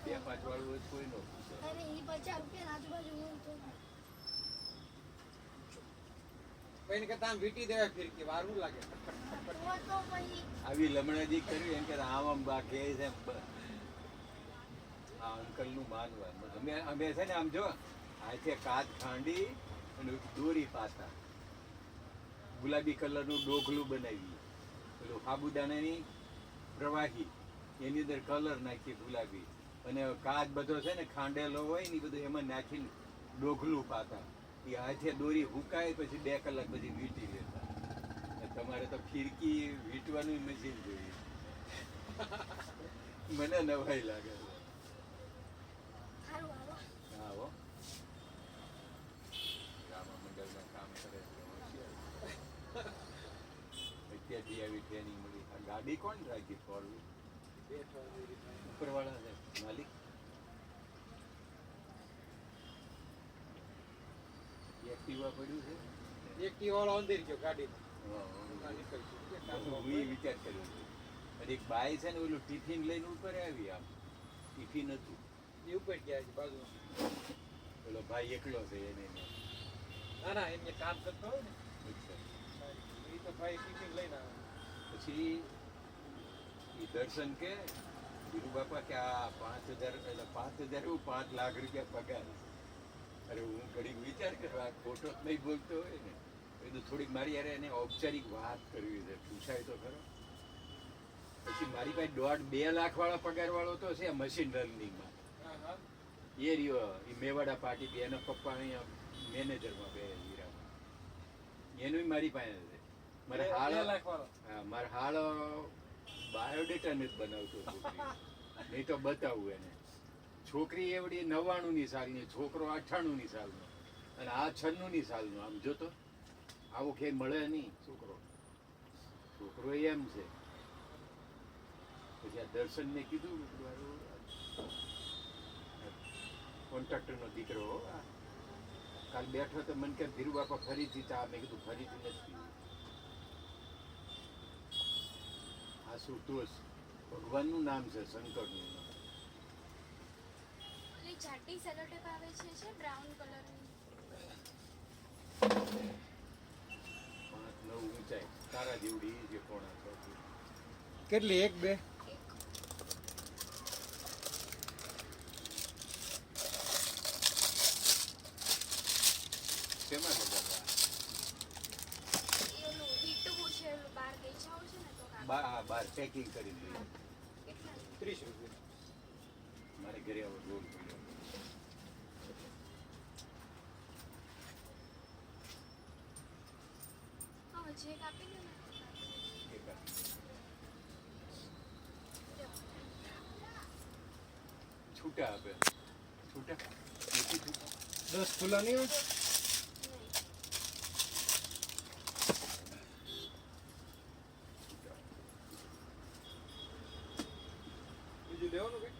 2-5 વાળું હોય તો કોઈ નો પૂછે અરે ઈ 50 રૂપિયાની આજુબાજુ હોય તો એની કરતા આમ વીટી દેવાય ફિરકી વાર શું લાગે તો પછી આવી લમણાજી કરવી એમ કે આમ બા કહે છે આ અંકલનું માનવાનું અમે છે ને આમ જો હાથે કાચ ખાંડી અને દોરી પાતા ગુલાબી કલરનું ડોકલું બનાવીએ પેલું સાબુદાણાની પ્રવાહી એની અંદર કલર નાખીએ ગુલાબી અને કાચ બધો છે ને ખાંડેલો હોય ને એ બધું એમાં નાખીને ડોકલું પાતા એ હાથે દોરી હુકાય પછી 2 કલાક પછી વીંટી લેતા અને તમારે તો ફિરકી વીંટવાનું મશીન જોઈએ મને નવાઈ લાગે છે સારું હાલો હા હો રામા મંડળમાં કામ કરે છે હોશિયાર. અત્યારથી આવી ટ્રેનિંગ મળી આ ગાડી કોણ રાખી ફોર ઉપરવાળા છે માલિક એક્ટિવા પડ્યું છે એકટી વાળો અંદર ગયો ગાડીમાં હા, આ નીકળશું કે હા. કામ હું એ વિચાર કર્યો છે અને એક બાઈ છે ને ઓલું ટિફિન લઈને ઉપર આવી આમ ટિફિન હતું એ ઉપર ગયા છે બાજુમાં ઓલો ભાઈ એકલો છે એને ના ના એમને કામ કરતો હોય ને અચ્છા. એ તો ભાઈ ટિફિન લઈને આવે પછી ઈ દર્શન કે ધીરુ બાપા કે આ 5,000 એટલે 5,000 એવું 5 લાખ રૂપિયા પગાર છે. અરે હું ઘડીક વિચાર કર્યો આ ખોટો જ નહીં બોલતો હોય ને એ તો થોડીક મારી યારે એને ઔપચારિક વાત કરવી છે પૂછાય તો ખરો પછી મારી પાસે 1.5-2 લાખ વાળા પગાર વાળો તો છે મશીન લર્નિંગમાં હા હા એ રહ્યો એ મેવાડા પાર્ટી થી એના પપ્પા અહીંયા મેનેજરમાં બે હીરામાં એનું મારી પાસે છે મારે હાલ 2 લાખ વાળો હા મારે હાલ બાયોડેટા નથી બનાવતો છોકરી નહીં તો બતાવું એને છોકરી એવડી 99ની સાલની છોકરો 98ની સાલનો અને આ 96ની સાલનો આમ જોતો આવો કે મળે નહીં છોકરો એમ છે પછી આ દર્શનને કીધું કોન્ટ્રાક્ટરનો દીકરો હો આ. કાલ બેઠો તો મને કે ધીરુ બાપા ફરીથી ચા મેં કીધું ફરીથી નથી પીવું. આ સુતોષ ભગવાનનું નામ છે શંકરનું નામ મોટી સેલોટેપ આવે છે બ્રાઉન કલરની. 5-9 ઊંચાઈ તારા જેવડી એ જે કોણા છે. કેટલી? 1 2 શેમાં લગાડવા? એ ઓલું હીટું છે ઓલું બહાર વેચાવું છે ને તો કાગળ. બાર પેકિંગ કરી લઈએ. કેટલા? 30 રૂપિયા. મારે ઘરે આવો રોલ પડ્યો. હા જે કાપી લો ને. એક આ. છૂટા આપે. છૂટા? નથી છૂટા? 10 ખુલ્લા નહીં હોય? બીજું લેવાનું કઈ?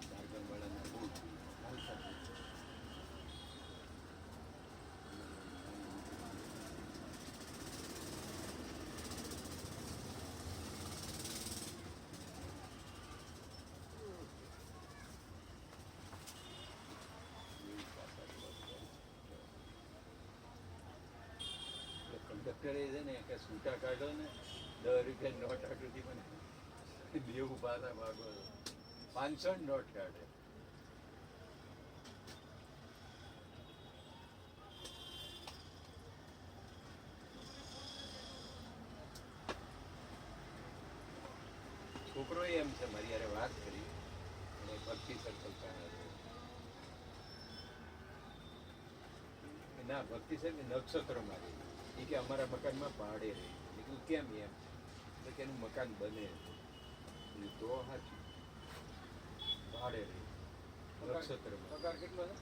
ઝારખંડવાળાના બહુ હાલતા હોય. કંડક્ટરે છે ને કે છૂટા કાઢો ને 10 રૂપિયા નોટ આટલું મને દેવું પાછા માગો 500 નોટ કાઢે. છોકરો એમ છે મારી યારે વાત કરી અને ભક્તિ સર્કલ ના ભક્તિ સર્કલ નક્ષત્રમાં રહી. એ કે અમારા મકાનમાં ભાડે રહી. મેં કીધું કેમ એમ? તો કે એનું મકાન બને છે. તો સાચું ભાડે રહી નક્ષત્રમાં. પગાર કેટલો છે?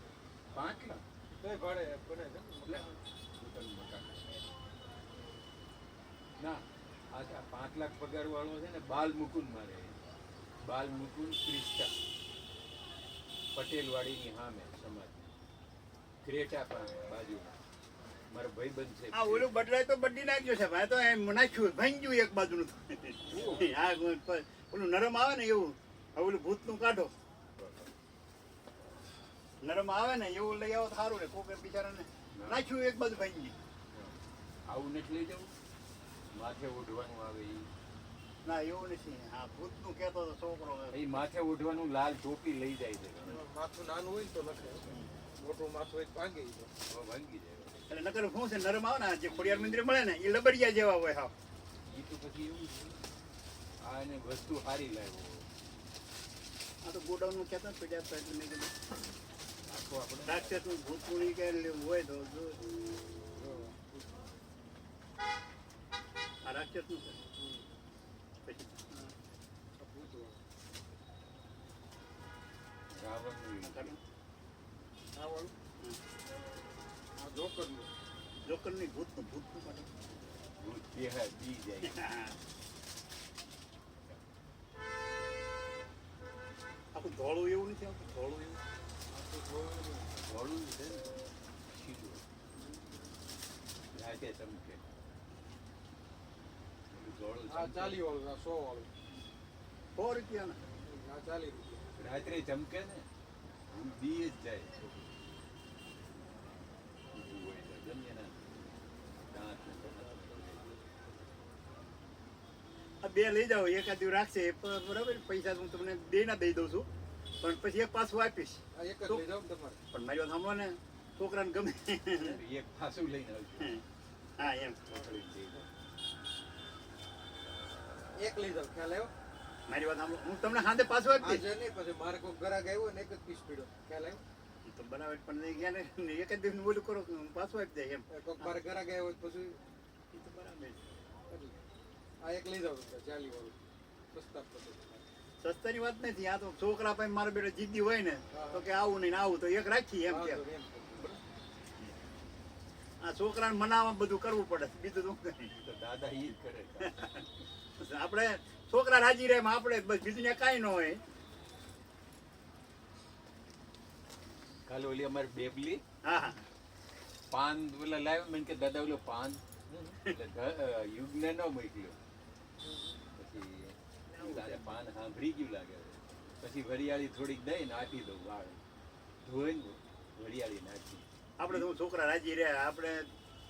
5 લાખ તોય ભાડે બને છે. એટલે પોતાનું મકાન ના આ 5 લાખ પગાર વાળો છે ને બાલ મુકુંદ મારે બાલ મુકુંદ ક્રિસ્ટા પટેલ વાડીની સામે સમાજ ક્રેટા પાસે બાજુમાં મારો ભાઈબંધ છે. આ ઓલું બદલાય તો બદલી નાખ્યો છે ભાઈ તો એમ નાખ્યું ભાંગી ગયું એક બાજુનું આ ઓલું નરમ આવે ને એવું હવે ઓલું ભૂતનું કાઢો નરમ આવે ને એવું લઈ આવો તો સારું ને કોકે બિચારાને નાખ્યું એક બાજુ ભાંગી ગયું. આવું નથી લઈ જવું માથે ઓઢવાનું આવે ના એવું નથી હા ભૂતનું કહેતો હતો છોકરો એ માથે ઓઢવાનું લાલ ટોપી લઈ જાય છે. માથું નાનું હોય ને તો લખે, મોટું માથું હોય તો ભાંગી જાય. હવે ભાંગી જાય એટલે નકર શું છે નરમ આવે ને જે ખોડિયાર મંદિર મળે ને એ લબડિયા જેવા હોય હા એ તો પછી એવું છે આ એને વસ્તુ સારી લાવ્યો આ તો ગોડાઉનનું કહેતા પડ્યા હતા એટલે મેં કીધું આખો આપણે રાક્ષસનું ભૂતપૂણી કે હોય તો જો આ રાક્ષસનું છે પછી રાવણનું આ વાળું આ જોકરનું. જોકરની ભૂતનું કાઢો ભૂત બેહાય બી જાય. આખું ધોળું એવું નથી આવતું ધોળું એવું ધોળું છે ને સીધું રાતે ચમકે ધોળું આ ચમકે. 40 વાળું, આ 100 વાળું. 100 રૂપિયાના આ 40 રૂપિયા. રાત્રે ચમકે ને હું બી જ જાય ઊભું હોય તો ગમે ના દાંત ને આ બે લઈ જાઓ એકાદ દિવસ રાખશે બરાબર પૈસા હું તમને બે ના દઈ દઉં છું પણ પછી એક પાછું આપીશ આ એક જ લઈ જાઓ ને તમારે. પણ મારી વાત સાંભળો ને છોકરાને ગમે એક પાછું લઈને આવજો હા એમ એક લઈ જાઓ, ખ્યાલ આવ્યો? મારી વાત સાંભળો હું તમને સાંજે પાછું આપીશ આજે નહીં, પછી મારે કોઈ ગ્રાહક આવ્યો ને એક જ પીસ પડ્યો, ખ્યાલ આવ્યો? તો બનાવે પણ નહીં ગયા ને એક જ દિવસ બોલું કરો તો હું પાછું આપી દે એમ કોઈક મારે ગ્રાહક આવ્યો હોય તો પછી એ તો બરાબર એટલે આ એક લઈ જાઓ 40 વાળું સસ્તા પડે. સસ્તાની વાત નથી આ તો છોકરા પાસે મારો બેટો જીદ્દી હોય ને તો કે આવું નહીં ને આવું તો એક રાખીએ એમ કે વાંધો નહીં, એમ કરો. આ છોકરાને મનાવવા બધું કરવું પડે બીજું તો શું કરીએ? તો દાદા ઈ જ કરે આપણે છોકરા રાજી રહે એમ આપણે બસ બીજું ત્યાં કાંઈ ન હોય કાલે ઓલી અમારી બેબલી હા હા પાન પેલા લાવ્યો મને કે દાદા ઓલો પાન એટલે યુગને ન મોકલ્યો પછી તારે પાન સાંભળી ગયું લાગે છે. પછી વરિયાળી થોડીક દઈને આપી દઉં વાળ ધોઈને વરિયાળી નાખી આપણે તો છોકરા રાજી રહ્યા આપણે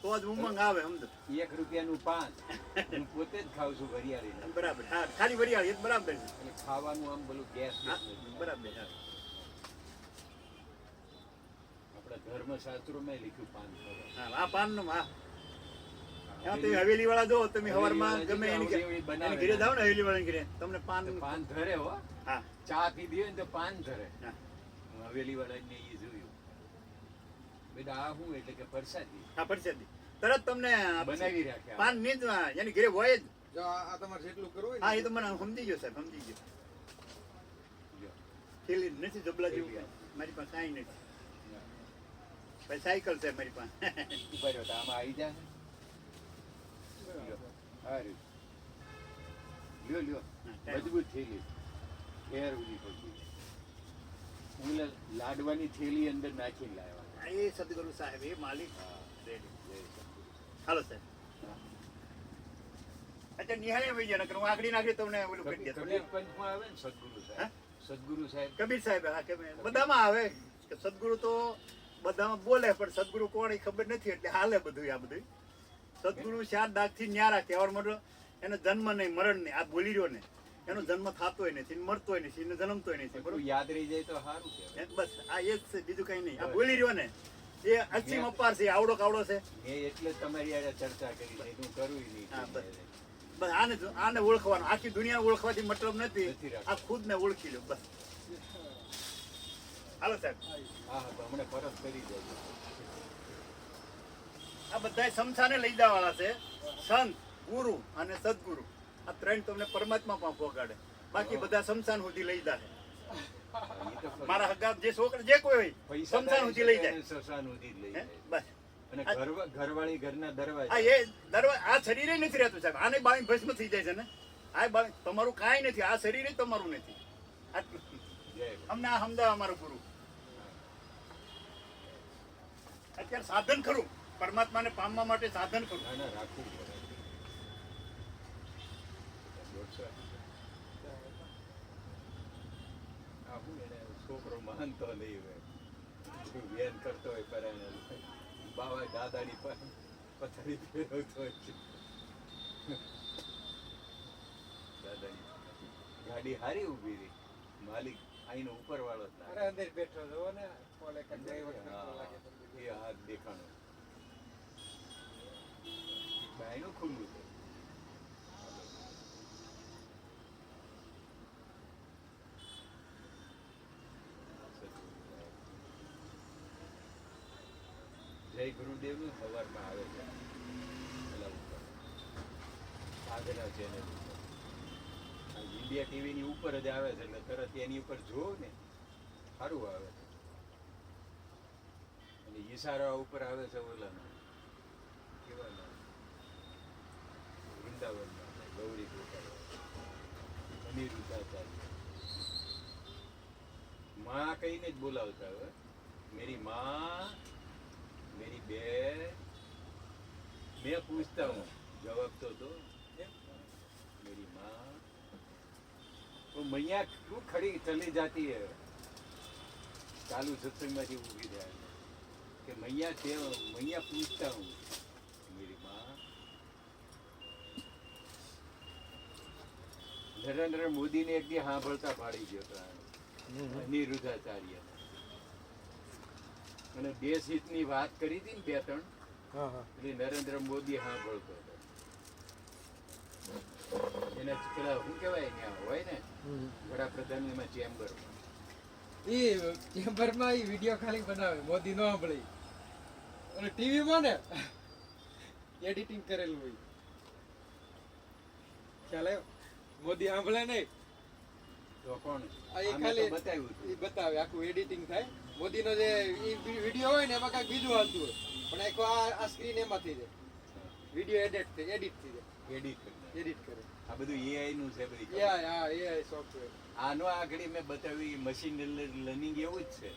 તો જ ઉમંગ આવે સમજો. ₹1 પાન હું પોતે જ ખાઉં છું વરિયાળી બરાબર હા ખાલી વરિયાળી એ જ બરાબર છે. એટલે ખાવાનું આમ પેલું ગેસ હા, બરાબર હા. આપણા ધર્મશાસ્ત્રોમાં લખ્યું પાન ખાવા. હા આ પાનનું હા એમાં તમે હવેલી વાળા જો તમે સવારમાં ગમે એની એની ઘરે જાઓ ને હવેલી વાળા ઘરે તમને પાન પાન ધરે હો હા ચા પીધી હોય ને તો પાન ધરે હા. હું હવેલી વાળાને એ જોયું બેટા આ શું એટલે કે પ્રસાદી હા પરસેદી તરત તમને બનાવી રાખ્યા પાન ની જ એની ઘરે હોય જ. જો આ તમારે જેટલું કરવું હોય હા ને એ તો મને સમજી ગયો સાહેબ સમજી ગયો. જો. થેલી નથી જબલા જેવું થેલી. કાંઈ. મારી પાસે કાંઈ નથી ભાઈ સાયકલ છે મારી પાસે ઉભા રહ્યો તો આમાં આવી જા હારું લ્યો લ્યો હા, મજબૂત થેલી ઘેર ઉડી પડી હું લાડવાની થેલી અંદર નાખીને લાવ્યા હા, એ સદગુરુ સાહેબ એ માલિક હા રેડી. જય સદગુરુ. હાલો સાહેબ અચ્છા નિહાળે ભાઈ જણા હું આગળ નાખી તમને ઓલું કરી કબીર દેતો પંથમાં આવે ને સદગુરુ સાહેબ સદગુરુ સાહેબ કબીર સાહેબ હા કબીર બધામાં આવે કે સદગુરુ તો બધામાં બોલે પણ સદગુરુ કોણ એ ખબર નથી એટલે હાલે બધું આ બધું સદગુરુ 4 દાગથી ન્યારા કહેવાનો મતલબ એનો જન્મ નહીં મરણ નહીં આ બોલી રહ્યો ને એનો જન્મ થતોય નથી મરતોય નથી એનો જન્મતોય નથી બરોબર બધું યાદ રહી જાય તો સારું છે બસ આ એ જ છે બીજું કઈ નહીં આ બોલી રહ્યો ને એ અસીમ અપાર છે આવડો કાવડો છે મેં એટલે જ તમારી હારે ચર્ચા કરી છે હું કરું નહીં હા, બસ. બસ આને ઓળખવાનું આખી દુનિયા ઓળખવાથી મતલબ નથી નથી રાખતો. આ ખુદને ઓળખી લો બસ હાલો સાહેબ હા હા તો હમણાં પરત કરી દેજો આ બધા શમશાને લઈ જવા વાળા છે સંત ગુરુ અને સદગુરુ આ ત્રણ તમને પરમાત્મા પણ પહોંચાડે બાકી બધા શમશાન સુધી લઈ જાય એ તો ખરું. મારા હગા જે છોકરા જે કોઈ હોય પૈસા શમશાન સુધી લઈ જાય શમશાન સુધી જ લઈ હે? જાય બસ અને ઘરવાળી ઘરના આ દરવાજા એ આ શરીરે નથી રહેતું સાહેબ આને બાળી ભસ્મ થઈ જાય છે ને આ બાળી તમારું કાંઈ નથી આ શરીરે તમારું નથી આટલું જય અમને આ સમજાવ અમારો ગુરુ અત્યારે સાધન ખરું પરમાત્માને પામવા માટે સાધન ખરું ના ના રાખવું પડે દોઢસો. આ શું એને છોકરો માનતો નહીં હોય જો વેન કરતો હોય પરાણે બાવા દાદાની પર પથારી ફેરવતો હોય છે દાદાની ગાડી હારી ઊભી રહી માલિક આઈનો ઉપર વાળો જ અરે લાગે. અંદર બેઠો જો ને ઓલે કે ડ્રાઈવર બેઠો લાગે હા, તમને. એ હાથ દેખાણો ભાઈનું ખુલ્લું છે જય ગુરુદેવનું સવારમાં આવે છે પેલા ઉપર સાધના ચેનલ ઉપર આ ઇન્ડિયા ટીવીની ઉપર જ આવે છે એટલે તરત એની ઉપર જોવો ને સારું આવે છે અને ઈશારા ઉપર આવે છે ઓલાના કેવાના વૃંદાવનમાં ગૌરી ગોપાલ અનિરુદ્ધાચાર્ય માં કહીને જ બોલાવતા હોય મેરી માં मेरी बहन मैं पूछता हूँ जवाब तो दो मेरी माँ तो मैया क्यों खड़ी चली जाती है चालू सत्संग में उभी जाए कि मैया पूछता हूँ मेरी माँ नरेंद्र मोदी ने एक दी સાંભળતા પાડી ગયો હતો અનિરુદ્ધાચાર્ય અને દેશ હિતની વાત કરી હતી ને 2-3 હા હા એટલે નરેન્દ્ર મોદી સાંભળતો હતો એના પેલા શું કહેવાય ત્યાં હોય ને વડાપ્રધાન એમાં ચેમ્બરમાં એ ચેમ્બરમાં એ વિડીયો ખાલી બનાવે મોદી નો સાંભળે અને ટીવીમાં ને એડિટિંગ કરેલું હોય ખ્યાલ આવ્યો મોદી સાંભળે નહીં તો કોણ આ એ આમે ખાલી તો બતાવ્યું હતું એ બતાવે આખું એડિટિંગ થાય મોદીનો જે વિડીયો હોય ને એમાં કાંઈક બીજું હાલતું હોય પણ આખો આ સ્ક્રીન એમાંથી જાય વિડીયો એડિટ થઈ જાય એડિટ કરી એડિટ કરે આ બધું AI નું છે બધી એ હા એ સોફ્ટવેર આનો આગળ મેં બતાવ્યું મશીન લર્નિંગ એવું જ છે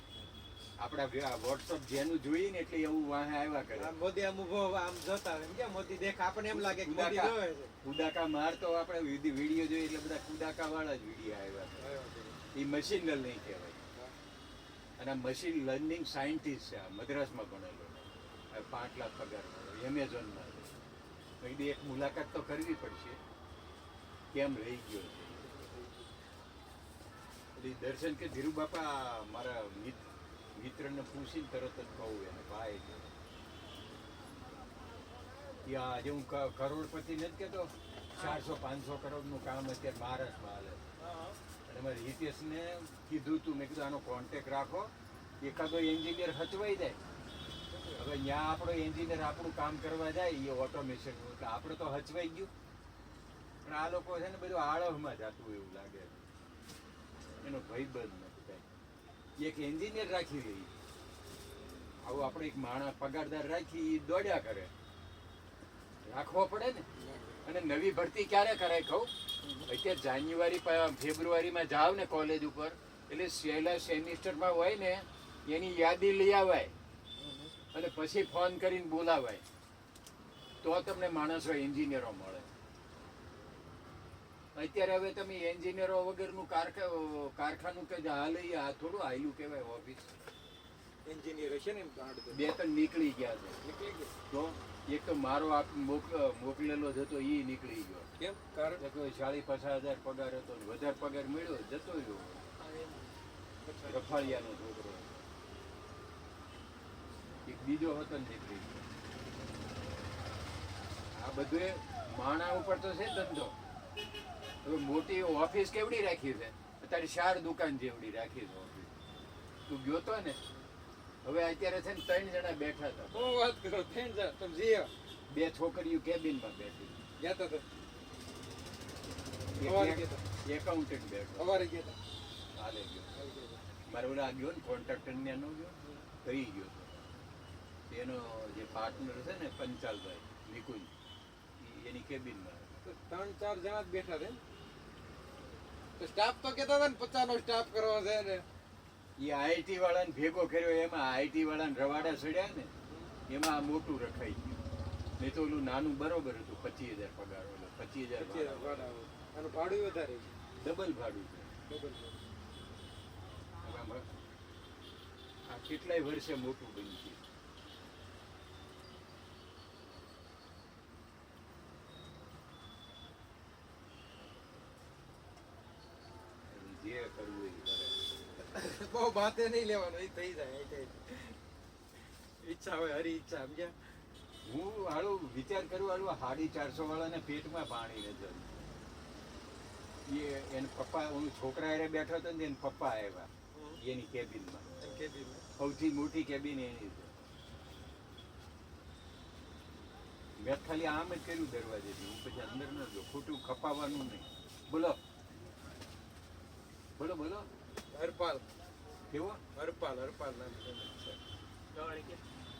આપણા વોટ્સઅપ જેનું જોઈએ ને એટલે એવું વાહે આવ્યા કરે. આમ મોદી આમ ઊભો આમ જોતા હોય એમ કે મોદી દેખ આપણને એમ લાગે કે મોદી કુદાકા. જોવે છે. કુદાકા મારતો આપણે વિડીયો જોઈએ એટલે બધા કુદાકા વાળા જ વિડીયો આવ્યા કરે. એ મશીન લર્નિંગ કહેવાય. અને મશીન લર્નિંગ સાયન્ટિસ્ટ છે આ મદ્રાસમાં ભણેલો. હવે 5 લાખ પગાર મળે એમેઝોનમાં. મેં કીધું એક મુલાકાત તો કરવી પડશે કેમ રહી ગયો છે. એટલે દર્શન કે ધીરુ બાપા મારા મિત્રને પૂછીને તરત જ કહું એને ભાઈ કે આજે હું કરોડપતિ નથી કહેતો 400-500 કરોડનું કામ અત્યારે મહારાષ્ટ્રમાં હાલે અને મારે હિતેશને કીધું તું મેં કીધું આનો કોન્ટેક રાખો એકાદો એન્જિનિયર હચવાઈ જાય હવે ત્યાં આપણો એન્જિનિયર આપણું કામ કરવા જાય એ ઓટોમેશન એટલે આપણે તો હચવાઈ ગયું પણ આ લોકો છે ને બધું આળવમાં જતું એવું લાગે એનો ભયબંધ નથી કાંઈ એક એન્જિનિયર રાખી દઈએ આવું આપણે એક માણસ પગારદાર રાખી ઈ દોડ્યા કરે રાખવો પડે ને અને નવી ભરતી ક્યારે કરાય કહું અત્યારે જાન્યુઆરી ફેબ્રુઆરીમાં જાવ ને કોલેજ ઉપર એટલે છેલ્લા સેમિસ્ટરમાં હોય ને એની યાદી લઈ આવાય અને પછી ફોન કરીને બોલાવાય તો તમને માણસો એન્જિનિયરો મળે. અત્યારે હવે તમે એન્જિનિયરો વગરનું કારખાનું કે હાલ આ થોડું હાયલું કહેવાય ઓફિસ. એન્જિનિયર છે ને એમ તો આડે 2-3 નીકળી ગયા છે નીકળી ગયો. તો એક તો મારો મોકલેલો જ હતો એ નીકળી ગયો. કેમ કારણ 40-50 હજાર પગાર હતો ને વધારે પગાર મળ્યો જતો રહ્યો રફાળિયાનો છોકરો. એક બીજો હતો ને નીકળી ગયો. આ બધું માણા ઉપર તો છે ધંધો. હવે મોટી ઓફિસ કેવડી રાખી છે અત્યારે 4 દુકાન જેવડી રાખી છે ઓફિસ. તું ગયો તો ને હવે અત્યારે છે ને 3 જણા બેઠા હતા. હું વાત કરો થઈને જા તમે જીઓ 2 છોકરીઓ કેબિનમાં બેઠી. ગયા તો સવારે ગયા તા. એકાઉન્ટન્ટ બેઠો સવારે ગયા તા. હાલે ગયો મારે ઓલા ગયો ને કોન્ટ્રાક્ટર ને નો ગયો કહી ગયો તો એનો જે પાર્ટનર છે ને પંચાલભાઈ નિકુંજ એની કેબિનમાં તો 3-4 જણા જ બેઠા છે તો સ્ટાફ તો કહેતા હતા ને 50 નો સ્ટાફ કરવો છે ને એ આઈટી વાળાને ભેગો કર્યો એમાં આઈટી વાળાને રવાડા ચડ્યા ને એમાં આ મોટું રખાઈ ગયું નહીં તો ઓલું નાનું બરોબર હતું 25,000 પગાર ઓલો 25,000 ભાડા આનું ભાડું વધારે છે ડબલ ભાડું છે. ડબલ હવે આમાં આ કેટલાય વર્ષે મોટું બન્યું છે. જે કરવું એ કરે. બહુ બાતે નહીં લેવાનું એ થઈ જાય એ થઈ જાય. ઈચ્છા હોય હરી ઈચ્છા સમજ્યા. હું હાલું વિચાર કરું હાલું 450 વાળાને પેટમાં પાણી નથી. એ એના પપ્પા હું છોકરા હારે બેઠો હતો ને એના પપ્પા આવ્યા એની કેબિનમાં. કેબિનમાં સૌથી મોટી કેબિન એની છે. મેં ખાલી આમ જ કર્યું દરવાજેથી હું પછી અંદર ન ગયો ખોટું ખપાવવાનું નહીં. બોલો બોલો બોલો હરપાલ કેવો હરપાલ નામ છે.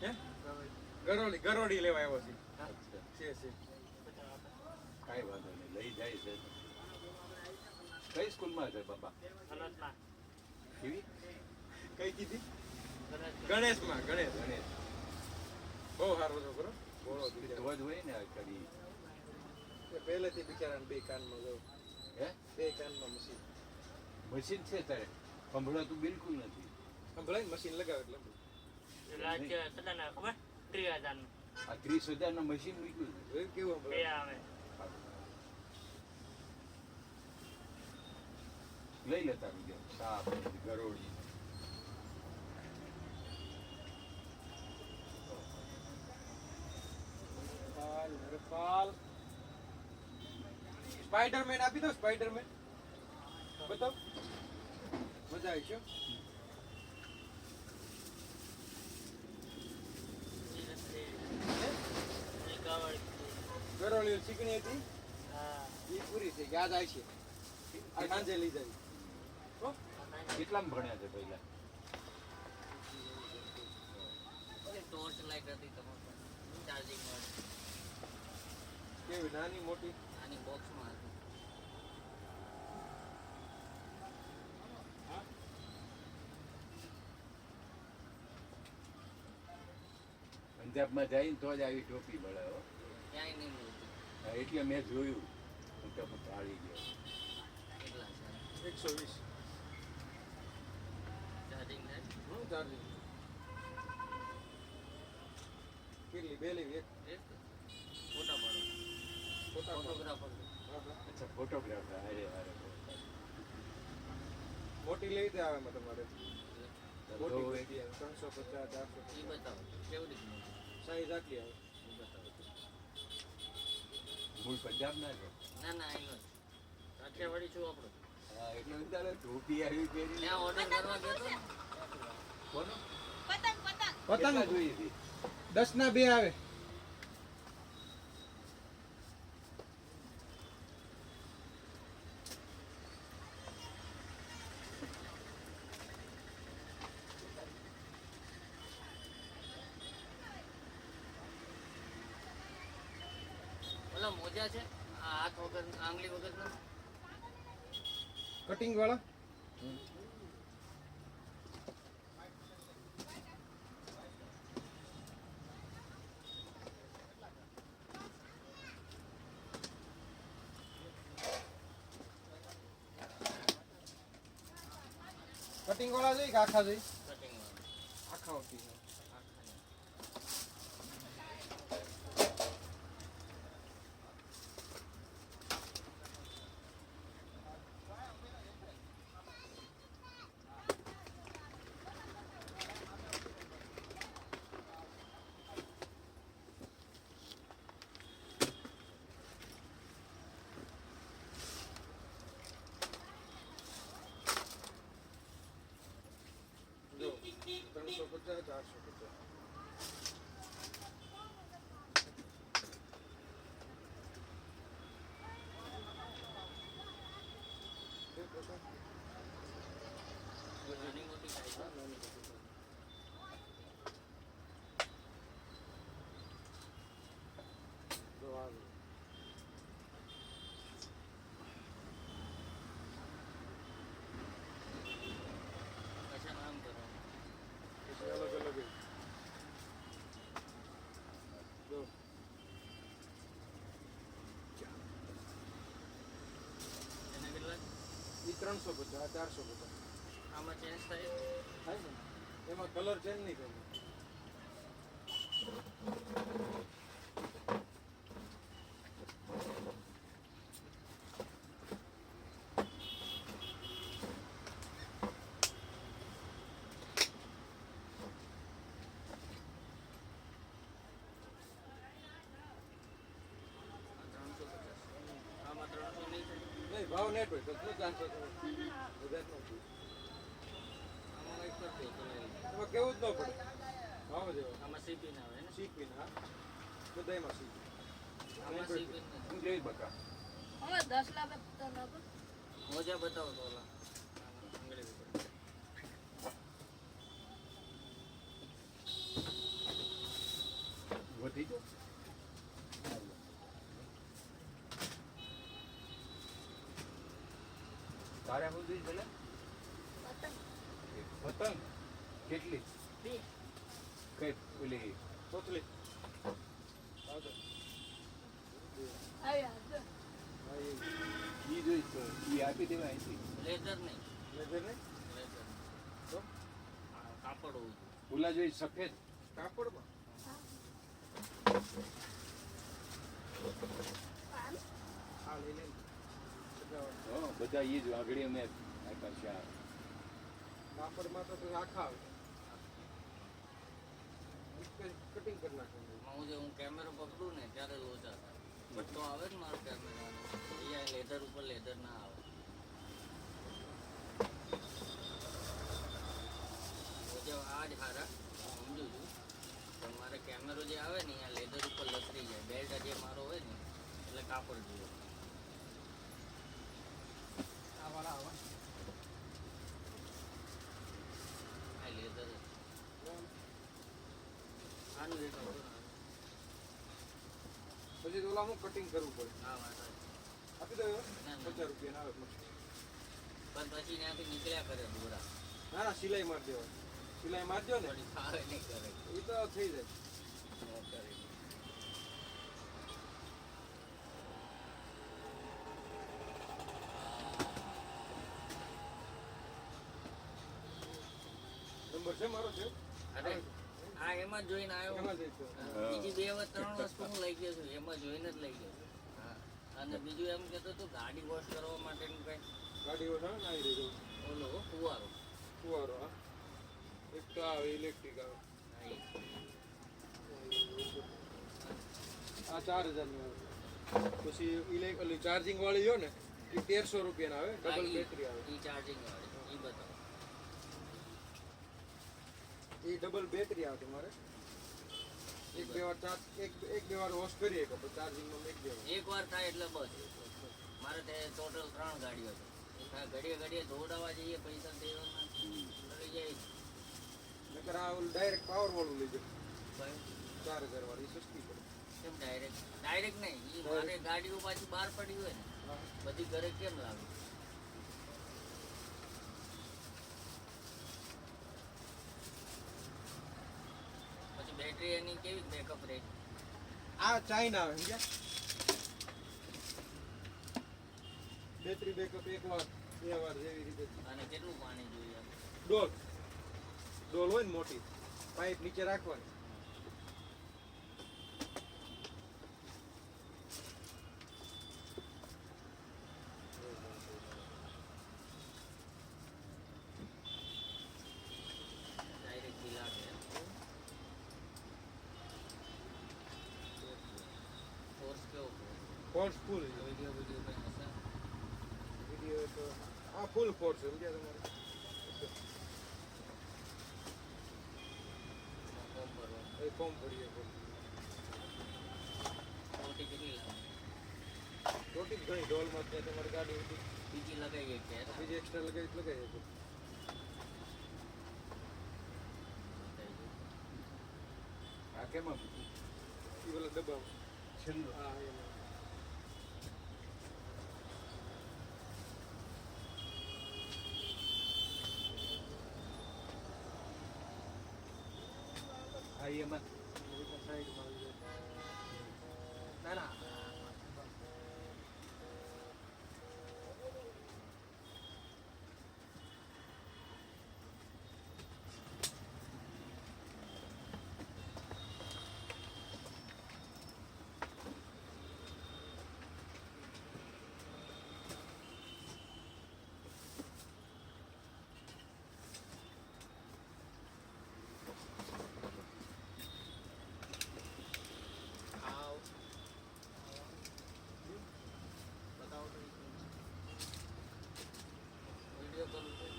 હે ગરોળી લેવા આવ્યો છે. અચ્છા છે કાંઈ વાંધો નહીં લઈ જાય છે. કઈ સ્કૂલમાં છે બાબા કેવી કઈ કીધી ગણેશમાં ગણેશ ગણેશ બહુ સારો છોકરો બોલો તો જ હોય ને કદી પહેલેથી બિચારાને 2 કાનમાં જો હે 2 કાનમાં મશીન મશીન છે તારે સંભળાતું બિલકુલ નથી. સંભળાય ને મશીન લગાવે એટલે આ 30,000 નું મશીન મૂક્યું છે. એ કેવું સંભળાય લઈ લેતા બીજા સાપ ગરોળી હરપાલ સ્પાઈડરમેન આપી દો સ્પાઈડરમેન બતાવ મજા આવી છે ગરોળી ચીકણી હતી એ પૂરી થઈ યાદ આવી છે આ સાંજે લઈ જાય કેટલામાં ભણ્યા છે પહેલા કેવી નાની મોટી પંજાબમાં જઈને તો જ આવી ટોપી મળે હો. ક્યાંય નહીં મળતું. હા, એટલે મેં જોયું હું તો ભાળી ગયો. કેટલા છે 120 ચાર્જિંગ થાય? હું ચાર્જિંગ કેટલી બે લેવી એક એક ફોટા પાડો. ફોટા ફોટોગ્રાફર અચ્છા ફોટોગ્રાફર અરે અરે મોટી લેવી તે આવે એમાં તમારે તો મોટી એક મોટી આવે 350 એ 450 બતાવો કેવી રીતનું સાઈઝ આટલી આવે એ બતાવો. મૂળ પંજાબ ના છો? ના ના એનો જ કાઠિયાવાડી છું આપણો. હા એટલે હું તારે ટોપી આવી પહેરી ત્યાં ઓર્ડર કરવા ગયો હતો ને કોનો પતંગ પતંગ કેટલા પતંગ જોઈએ હતી? 10 ના 2 આવે ઓલા મોજા છે આ હાથ વગર આંગળી વગરના કટિંગ વાળા કટિંગ વાળા જોઈ કે આખા જોઈ કટિંગ વાળા આખા હોતી છે જો 350 450 નાની મોટી સાઈઝ જો આ અચ્છા આમ કરવાનું. પછી અલગ અલગ જો એના કેટલા ઈ 350 આ 450 આમાં ચેન્જ થાય થાય ને એમાં કલર ચેન્જ નહીં થાય આમાં 300 નહીં થાય નહીં ભાવ નેટ હોય તો શું ચાન્સ વધારે ન હોય. આમાં એક કરતી તો લઈ લે. એમાં કેવું જ ન પડે ભાવ જ એવા આમાં સીપી ના આવે ને શીખવીને હા બધાયમાં શીખ આમાં સીપી ના હું જોઈ બકા અમે 10 લાખ પતંગ આપો મોજા બતાવો તો ઓલા આંગળી ઉપર વધી ગયો તારે શું જોઈ ભલે પતંગ પતંગ કેટલી બે કઈ ઓલી કોથળી આવજો આવ્યા જો હા એ ઈ જોઈ તો ઈ આપી દેવાય અહીંથી. લેધર નહીં લેધર ને લેધર તો આ કાપડ હોવું જોઈએ. ઓલા જોઈ સફેદ કાપડમાં આ લઈ લે સજાવટ હો બધા ઈ જ આગળ અમે આપ્યા છે આ. કાપડમાં તો પછી આખા આવે કટિંગ કરી નાખવાનું હું જે હું કેમેરો પકડું ને ત્યારે લોચા થાય પટ્ટો આવે ને મારો કેમેરાનો અહીંયા લેધર ઉપર લેધર ના આવે જે આ જ હારા સમજુ છું પણ મારે કેમેરો જે આવે ને અહીંયા લેધર ઉપર લસરી જાય બેલ્ટ જે મારો હોય ને એટલે કાપડ જોઈએ આ વાળા આવા આ લેધર આનું એક હતું ને. પછી તો ઓલામાં કટિંગ કરવું પડે હા વાત સાચી. આપી દો ના, ના. 50 રૂપિયા આવે પણ પછી ત્યાંથી નીકળ્યા કરે દોરા ના ના સિલાઈ મારી દેવા સિલાઈ મારજો ને થોડી ફાવે નહીં કરે એ તો થઈ જાય છે અરે આ એમાં જ જોઈને આવ્યો એમાં જ છે. બીજી 2-3 વસ્તુ હું લઈ ગયો છું એમાં જોઈને જ લઈ ગયો છું. હા અને બીજું એમ કહેતો તું ગાડી વોશ કરવા માટેનું કઈ ગાડીઓ છે ને આવી રહી ઓલો ફુવારો ફુવારો હા એક તો આવે ઇલેક્ટ્રિક આવે હા, એ. આ 4000 ની આવે પછી ઓલી ચાર્જિંગ વાળી જો ને એ 1300 રૂપિયાના આવે હા, ડબલ ઈ- બેટરી આવે ઈ ચાર્જિંગ વાળી ઈ બતાવો એ ડબલ બેટરી આવે તમારે એક બે વાર ચાર્જ એક બે વાર વોશ કરીએ કે પછી ચાર્જિંગમાં એક બે વાર એક વાર થાય એટલે બસ મારે તે ટોટલ 3 ગાડીઓ છે હા, ઘડીએ ઘડીએ ધોવડાવવા જઈએ પૈસા દેવાના મળી જાય નકર આ ઓલું ડાયરેક્ટ પાવર વાળું લઈ જાઓ ભાઈ 4000 વાળી ઈ સસ્તી પડે કેમ ડાયરેક્ટ નહીં ઈ મારે ગાડીઓ પાછી બહાર પડી હોય ને હા. બધી ઘરે કેમ લાવે પછી બેટરી એની કેવી બેકઅપ રહે આ ચાઇના આવે સમજ્યા બેટરી બેકઅપ એક વાર બે વાર જેવી રીતે અને કેટલું પાણી જોઈએ આપણે? ડોલ હોય ને મોટી પાઇપ નીચે રાખવાની ડાયરેક્ટ બિલ આવે ફોર્સ કેવો ફોર્સ ફૂલ વિડીયો કંઈ હશે વિડીયો તો આ ફૂલ ફોર્સ સમજ્યા તમારે ફોર્મ ભરવા એ ફોર્મ ભરીએ મોટી કેટલી લાગે ટોટી ઘણી ડોલમાં ત્યાં તમારી ગાડી હતી બીજી લગાવીએ કે બીજી એક્સ્ટ્રા લગાવીએ તો આ કેમાં એ પેલા ડબ્બા છેલ્લું હા એમાં હા એમાં સાઈડમાં આવી જાય. ના ના વિડીયો કરું છું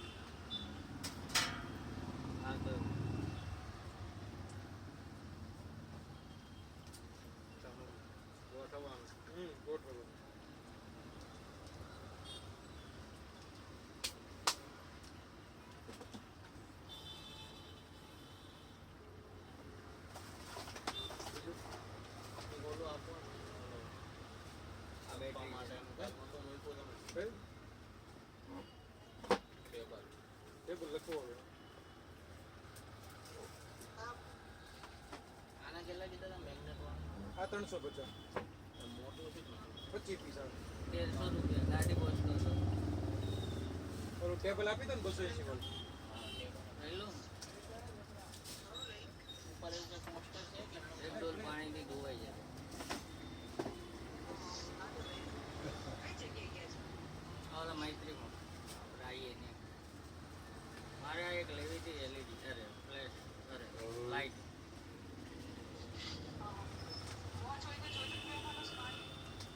હા તો ગોઠવો બોલો આપો આ બેટરી માટેનું કાંઈ કયું ટેબલ લખવો હવે આના કેટલા કીધા હતા મેગ્નેટ વાળા આ 350 મોટું છે 25 પીસ આવે 1300 રૂપિયા ગાડી વોશ કરશો ઓલું ટેબલ આપી દો ને 280 વાળું રહેલું ઉપર એવું કંઈક મોસ્ટર છે કે એક ડોલ પાણીથી ધોવાઈ જાય ઓલા મૈત્રીમાં રાઈએ ને મારે આ એક લેવી હતી એલઈડી અરે ફ્લેશ અરે લાઈટ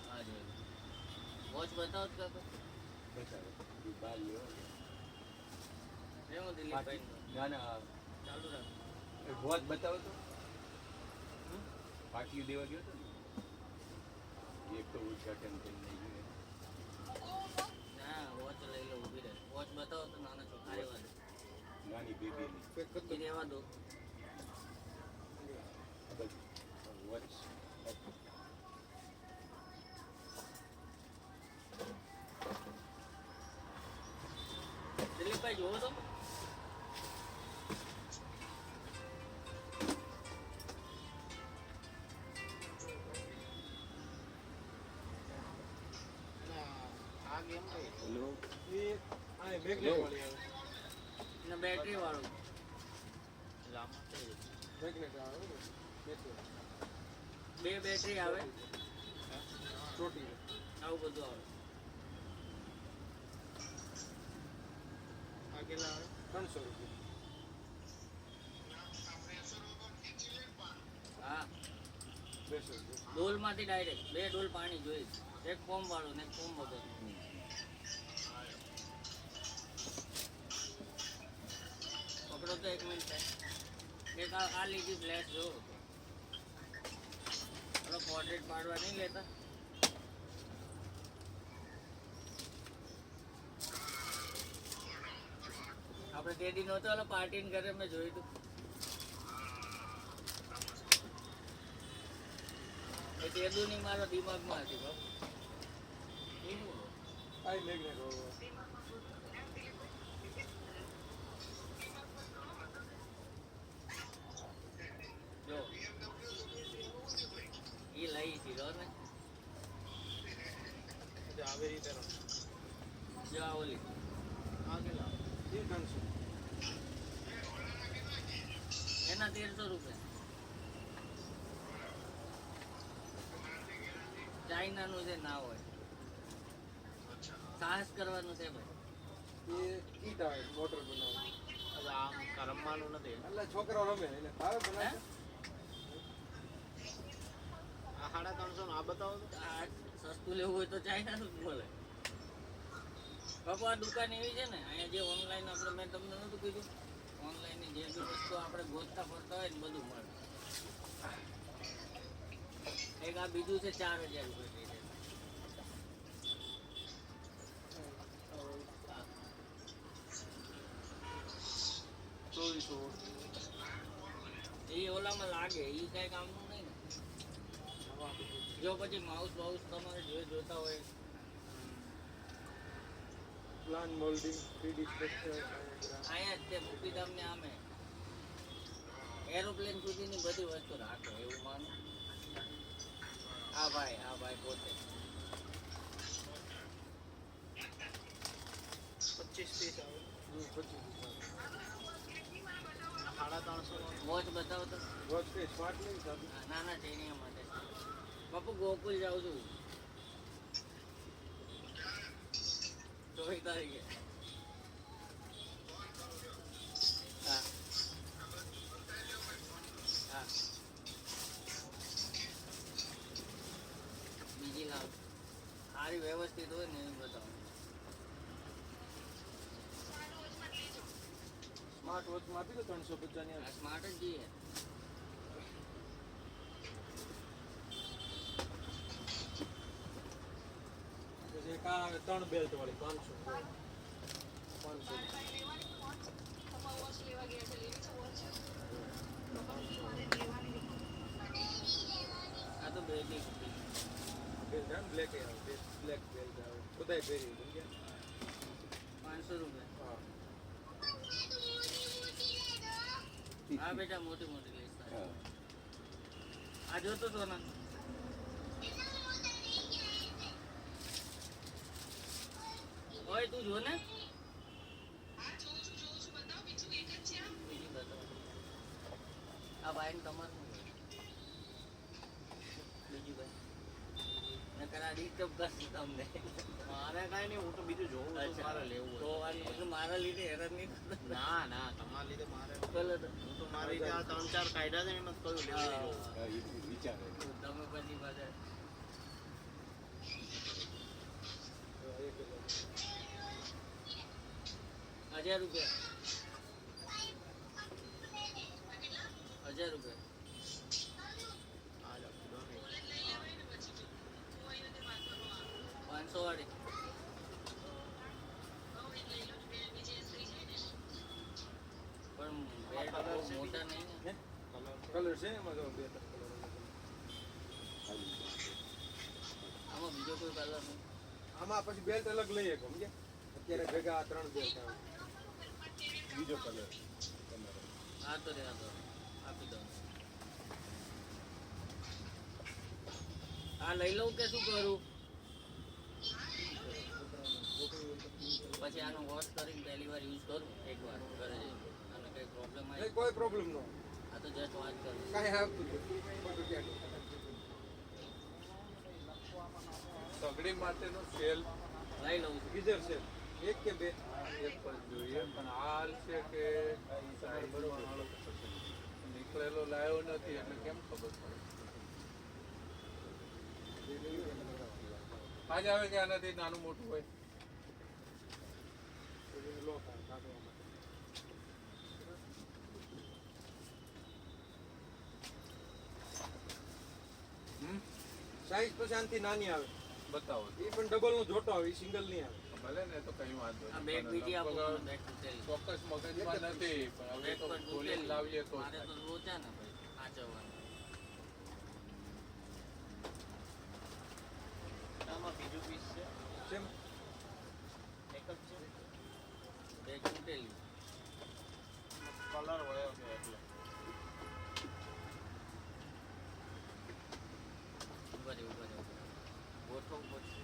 હા જોયું વોચ બતાવો જ કાકો બતાવે ઈ બાર લ્યો એવું દિલીપભાઈ ના ના ચાલુ રાખ વોચ બતાવો તો પાટિયું દેવા ગયો હતો ને એક તો ઉદઘાટન કરીને ગયો ના વોચ લઈ લો ઊભી રહે વોચ બતાવો તો નાના છોકરા રહેવા દો નાની બેબીની પેક કરી ઈ રહેવા દો વોચ દિલીપભાઈ જોવો તો આ ગેમ કઈ હેલો એ આ મેગ્નેટ વાળી આવે ને બેટરી વાળું એટલે આમાં થઈ જાય. મેગ્નેટ આવે ને મેગ્નેટ 2 બેટરી આવે, ચોટી આવું બધું આવે. આ કેટલા આવે 300 રૂપિયા હા, 200 રૂપિયા ડોલમાંથી ડાયરેક્ટ 2 ડોલ પાણી જોઈએ, એક ફોર્મ વાળું ને એક ફોર્મ વગર. પકડો તો 1 મિનિટ થાય. એક આ લીધી ફ્લેટ જો પોર્ટ્રેટ પાડવા નહીં લેતા. આપણે તે દી નહોતો ઓલો પાર્ટી ઘરે મેં જોયું હતું. એ તેદું ની મારા દિમાગમાં હતી બાપ. એ શું? આ મેગ્નેટ હોય જો એ લઈ દીધો ને. આવી રીતે જો આ ઓલી આ કેટલા એ 300 એના 1300 રૂપિયા. ચાઇનાનું જે ના હોય, સાહસ કરવાનું છે ભાઈ. એ કીટ આવે મોટર બનાવવા હવે આમ રમવાનું નથી. એટલે છોકરાઓ રમે એટલે ભાવે બનાવે આ 350 આ બતાવો તો. આ સસ્તું લેવું હોય તો ચાઇનાનું જ મળે. બાપા આ દુકાન એવી છે ને અહીંયા જે ઓનલાઈન આપણે મેં તમને નહોતું કીધું, ઓનલાઈનની જે બી વસ્તુ આપણે ગોતતા ફરતા હોય ને બધું મળે. એક આ બીજું છે 4000 રૂપિયા. એ ઓલામાં લાગે એ કઈ કામનું નહીં ને. જો પછી માઉસ બાઉસ તમારે જે જોતા હોય પ્લાન મોલ્ડિંગ 3D સ્ટ્રક્ચર અહીંયા જ તે મુક્તિધામ ને આમે એરોપ્લેન સુધીની બધી વસ્તુ રાખે એવું માનું. આ ભાઈ પોતે 25 પીસ આવે 350 વોચ બતાવો તો. વોચ કે સ્માર્ટ નહીં સાદું નાના ટેનિયા માટે. બાપુ ગોકુલ જાઉં છું 24 તારીખે. હા હા બીજી લાવ સારી વ્યવસ્થિત હોય ને એમ બતાવો. સ્માર્ટ વોચ માં આપી દો 350 ની આ સ્માર્ટ જ જઈએ. પછી એક આ આવે 3 બેલ્ટ વાળી 500 આ તો બે બી બેલ્ટ આવે બ્લેક આવે બ્લેક બેલ્ટ આવે બધાય પહેરી સમજ્યા 500 રૂપિયા. હા હા બેટા મોટી મોટી લઈશ તારે. હા. આ જોતો તો ને ઓય તું જો ને બીજી બતાવો. આ ભાઈ તમારું બીજી ભાઈ નકર આ ડિસ્ટર્બ કરશે તમને. મારે કાંઈ નહીં, હું તો બીજું જોઉં છું, અચ્છા. મારે લેવું તો હોય. આનું બધું મારા લીધે હેરાન નહીં કરતા. ના ના, તમારા લીધે મારે ભલે તો. હું તો મારી રીતે આ 3-4 કાઢ્યા છે ને એમાં કયું લેવું એ જોઉં. હા, એ વિચારે તો તમે પછી પાછા તો એક 1000 રૂપિયા 1000 રૂપિયા. આ લો, કીધો ને. 500 વાળી પણ બેટ બહુ મોટા નહીં ને. કલર છે એમાં જો 2-3 કલર આમાં બીજો કોઈ કલર નહીં. આમાં પછી બેલ્ટ અલગ લઈએ સમજ્યા અત્યારે ભેગા આ 3 બેલ્ટ આવે બીજો કલર તમારો આ તો રહ્યા તો આપી દઉં. આ લઈ લઉં કે શું કરું? પછી આનો વોશ કરીને પહેલી વાર યુઝ કરું એકવાર ઘરે જઈને અને કંઈ પ્રોબ્લેમ પ્રોબ્લેમ નહીં, આવી કોઈ પ્રોબ્લેમ ન આ તો જસ્ટ વાત કરું કાંઈ આવતું નથી. ખોટું ક્યાં સગડી માટેનો સેલ લઈ લઉં છું ગીઝર છે એક કે બે એક પણ જોઈએ પણ હાલ છે કે સાઈઝમાં નીકળેલો લાવ્યો નથી એટલે કેમ ખબર પડે આજ આવે કે આનાથી નાનું મોટું હોય સાઈઝ પછી આનાથી નાની આવે બતાવો એ પણ ડબલ નો જોટો આવે સિંગલ નહીં આવે. ભલે ને તો કઈ વાંધો આ નહીં બેગ બીજી આપો પણ બેગ તૂટેલી ચોક્કસ મગજમાં નથી પણ હવે બેગ તો પણ ખોલી તૂટેલી લાવીએ તો મારે તો લોચા ને ભાઈ સાચવવાનું આમાં બીજું પીસ છે સેમ એક જ છે બેગ તૂટેલી કલર વયો છે એટલે ઉભા રહે ગોઠવ પછી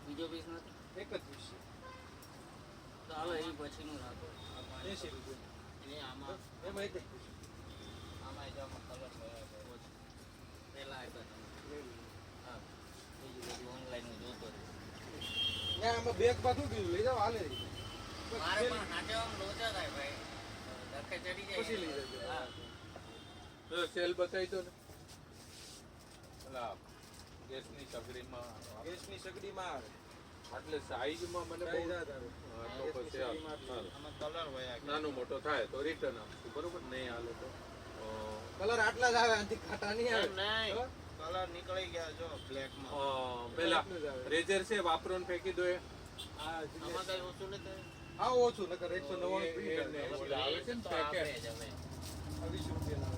બીજો પીસ નથી એક જ પીસ છે ચાલો એ પછીનું રાખો 80 રૂપિયા એ આમાં એમાં એક જ પીસ આમાં એમાં કલર કયા છે પહેલા આપ્યા તમે હા બીજું બધું ઓનલાઈન જોતો રહે ત્યાં આમાં બેગ પાછું કીધું લઈ જાઓ હાલે મારે પણ સાચવવામાં લોચા થાય ભાઈ ધક્કે ચડી જાય પછી લઈ જજો. હા તો સેલ બતાવી દો ને ઓલા ગેસની સગડીમાં ગેસની સગડીમાં આવે એટલે સાઈઝમાં મને બહુ સાઈઝ આવે હા, તો પછી હાલ. હાલ. આમાં કલર વયા નાનું મોટો થાય તો રિટર્ન આપશું બરોબર નહીં હાલે તો કલર આટલા જ આવે આનાથી ખાટા નહીં આવે નહીં કલર નીકળી ગયા જો બ્લેકમાં પેલા એટલું જ આવે. રેઝર છે વાપરો ને ફેંકી દો એ આ આમાં કઈ ઓછું નથી આ ઓછું નકર 199 પ્રિન્ટ એ ઓલા આવે છે ને તો પેકેટ આપે જ હવે 20 રૂપિયા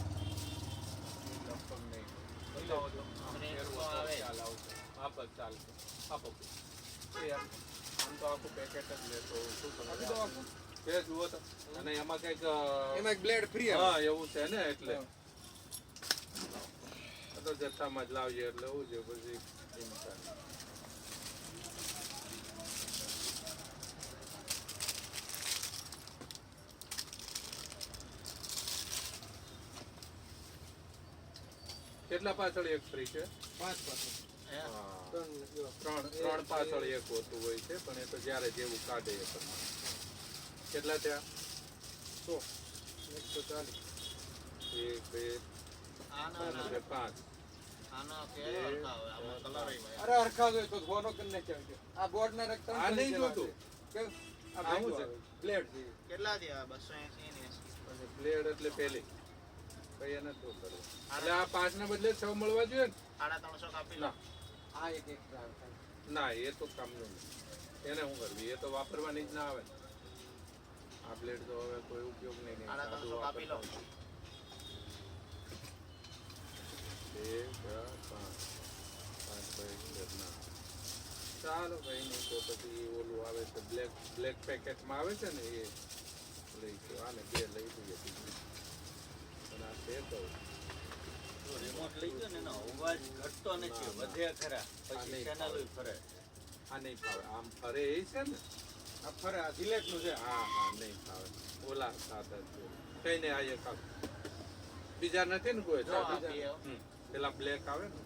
લગભગ નહીં બતાવો તો આપણે ફેરવો તો તો આવે જ. ખ્યાલ આવશે હા બસ ચાલશે આપો એ આમ તો આખું પેકેટ જ લેતો શું આપી દો આખું. એ જુઓ તો અને એમાં કંઈક એમાં એક બ્લેડ ફ્રી આવે હા એવું છે ને એટલે આ તો જથ્થામાં જ લાવીએ એટલે એવું છે પછી ચિંતા નહીં. કેટલા પાછળ એક ફ્રી છે 5 પાછળ હા. 3 જો ત્રણ પાછળ એક હોતું હોય છે પણ એ તો જ્યારે જેવું કાઢે એ પ્રમાણે કેટલા થયા 100 140 એક બે આના ત્રણ ને પાંચ આના ફેર હરખા આવે આમાં કલર વયા અરે હરખા જોઈએ તો ધોનો કરી નાખ્યા છે. આ બોર્ડ ના રકમ આ નહીં જોતું. કેમ આ આવું ભેગું છે. આવે. બ્લેડ છે કેટલા થયા 280 ને 80 અને બ્લેડ એટલે પેલી કઈ એને શું કરવું એટલે આ 5 ના બદલે 6 મળવા જોઈએ ને 350 કાપી લો ના આ એક એક્સ્ટ્રા આવે ખાલી. ના એ તો કામનું નહીં એને શું કરવી એ તો વાપરવાની જ ના આવે ને. આ બ્લેડ તો હવે કોઈ ઉપયોગ નહીં નહીં. આડા સાદું 300 કાપી લો. વાપરતા હોય. બે ચાર પાંચ પાંચ ભાઈ ના ચાલો ભાઈ નહીં તો પછી ઓલું આવે છે બ્લેક પેકેટમાં આવે છે ને એ લઈશું આને બે લઈ દઈએ બીજું પણ આ છે તો રિમોટ લઈ ગયો ને એનો અવાજ ઘટતો નથી વધે ખરા પછી ચેનલ ફરે આ નહીં ફાવે આમ ફરે એ છે ને આ ફરે આ જિલેટ નું છે હા હા નહીં ફાવે ઓલા સાદા છે કઈ નહીં આ એક આપ બીજા નથી ને કોઈ સાદા? હમ. પેલા બ્લેક આવે ને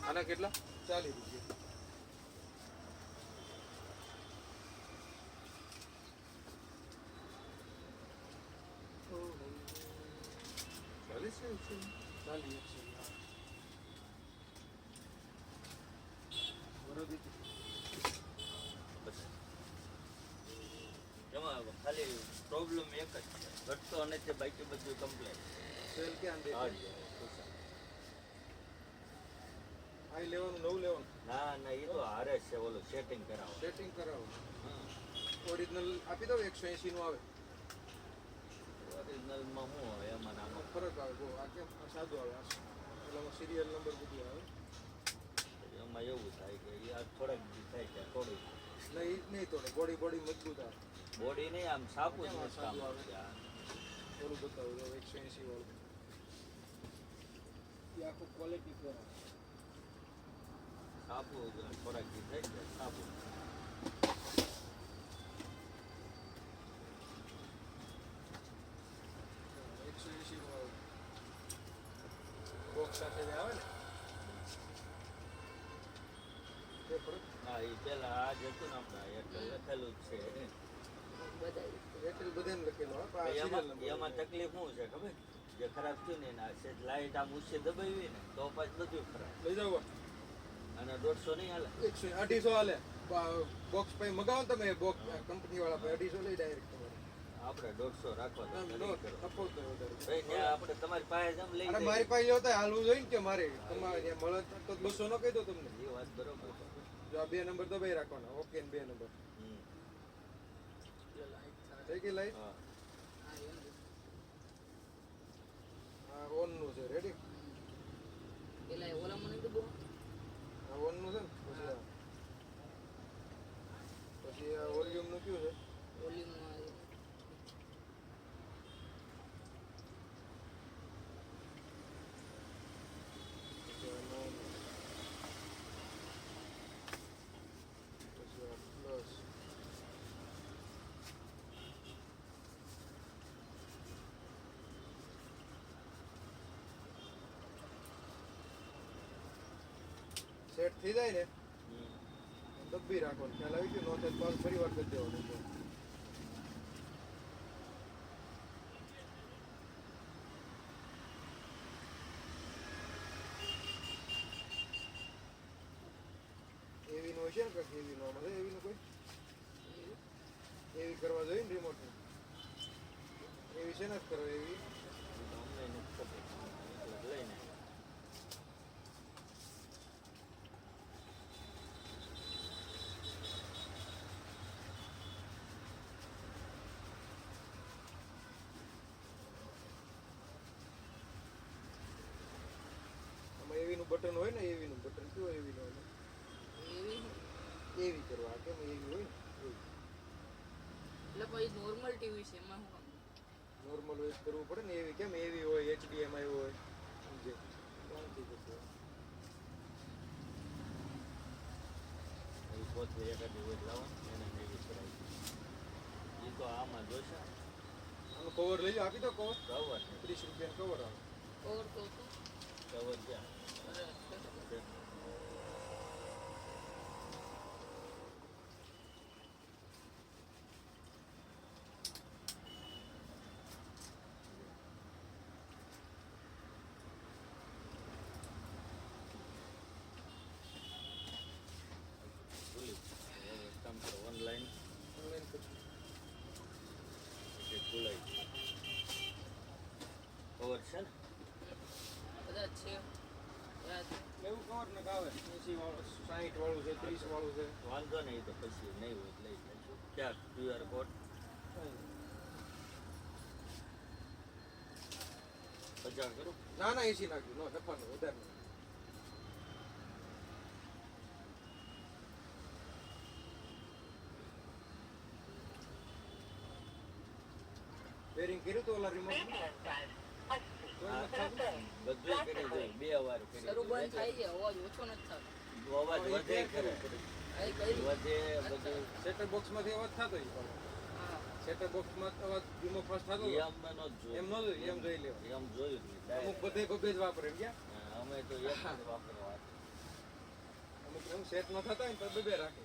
આના કેટલા 40 રૂપિયા ચાલીસ છે 40 વરોધી એમાં ખાલી પ્રોબ્લેમ એક જ છે ઘટતો નથી બાકી બધું કમ્પ્લેટ સેલ ક્યાં દે આ લેવાનું નવું લેવાનું ના ના એ તો હારે જ છે ઓલું સેટિંગ કરાવો સેટિંગ કરાવો ઓરિજિનલ આપી દો 180 નું આવે ઓરિજિનલમાં શું હોય એમાં આમાં ફરક આવે બહુ આ કેમ આ સાદું આવે આ પેલામાં સિરિયલ નંબર બધું આવે એમાં એવું થાય કે આ થોડાક દી થાય છે થોડું નહીં ઈ જ નહીં તોડે બોડી મજબૂત આવે બોડી નહીં આમ સાપું જ કેમ આ નથી કામ સાદું આવે? આવતું. આ ઓલું બતાવું જો 180 વાળું એ આખું ક્વોલિટી પર સાબુ થોડાક દી થઈ જાય સાબુ 180 વાળું બોક્સ સાથે જે આવે ને તે પર હા એ પેલા આ જ હતું ને આપણે એટલે લખેલું જ છે એરટેલ બધાને લખેલું હા પણ આ એમાં serial number એમાં તકલીફ શું છે ખબર જે ખરાબ થયું ને એના છે લાઈટ આમ ઊંચે દબાવી ને તો પાછું બધું ખરાબ લઈ જાઓ અને 150 નહીં હાલે 100 250 હાલે બોક્સ પછી મગાવો ને તમે બોક્સ કંપની વાળા પછી 250 લઈ ડાયરેક્ટ તમારે આપણે 150 રાખવા તો નો નહીં કરો. અફોર્ડ કરો વધારે ભાઈ ત્યાં આપણે તમારી પાસે જ આમ લઈ અરે જઈએ. મારી પાસે લેવો તો હાલવું જોઈએ ને કે મારે તમારે ત્યાં મળે તો 200 નો કહી દો તમને એ વાત બરોબર છે. જો આ 2 નંબર દબાઈ રાખવાના ઓકે ને 2 નંબર હમ. થઈ ગઈ લાઈટ હા. આ ઓન નું છે રેડી પેલા ઓલા મને કીધું આ ઓન નું છે ને પછી આ વોલ્યુમ નું કયું છે વોલ્યુમમાં પછી આ non. પછી આ પ્લસ સેટ થઈ જાય ને હમ. દબ્બી રાખવાનું ખ્યાલ આવી ગયો નો થાય તો પાછું ફરી વાર કરી દેવાનું છે. એવી નું હશે ને કંઈક એવી નો મળે એવી નું કોઈ એવી કરવા જોઈએ ને રિમોટ એવી છે ને જ કરો એવી અમને નથી ખબર. એટલે લઈને આમાં એવી નું બટન હોય ને એવી નું બટન કયું એવી નું એવી એવી કરવા આ કેમ એવી હોય ને એટલે પછી નોર્મલ ટીવી છે એમાં હું નોર્મલ હોય કરવું પડે ને એવી કેમ એવી હોય HDMI હોય સમજે શાંતિ થશે એ પોતે એકાદી હોય લાવો એને એવી કરાવી એ તો આમાં જોશે આનું કવર લઈ જાઓ આપી દો કવર કવર 30 રૂપિયાનું કવર આવે કવર તો કવર ક્યાં છે. ભૂલી હવે કામ કરો ઓનલાઈન ઓનલાઈન પછી કે ભૂલાઈ કવર છે ને બધા જ છે યાદ એવું કવર ને આવે 80 વાળું 60 વાળું છે 30 વાળું છે વાંધો નહીં તો પછી નહીં હોય તો લઈ જઈશું ક્યાં QR કોડ બજાર કરું ના ના 80 નાખજો નો ડબ્બાનું વધારે નહીં. બેરિંગ કર્યું તો ઓલા રિમોટ બધું કરી જોઈ 2 વાર કરી શરૂ બંધ જોઈ. થાય છે અવાજ ઓછો નથી થતો અવાજ વધે કરે આ કઈ વધે બધું સેટઅપ બોક્સ માંથી અવાજ થતો હોય હા સેટઅપ બોક્સ માં અવાજ ધીમો ફાસ્ટ થતો હોય. એમ નો જોયું એમ ન જોઈએ એમ જોઈ લેવા એમ જોયું જ નહીં. અમુક બધે બબે જ વાપરે એમ ક્યાં હા, અમે તો એક જ વાપરવા અમુક એમ સેટ ન થતા હોય ને તો બબે રાખે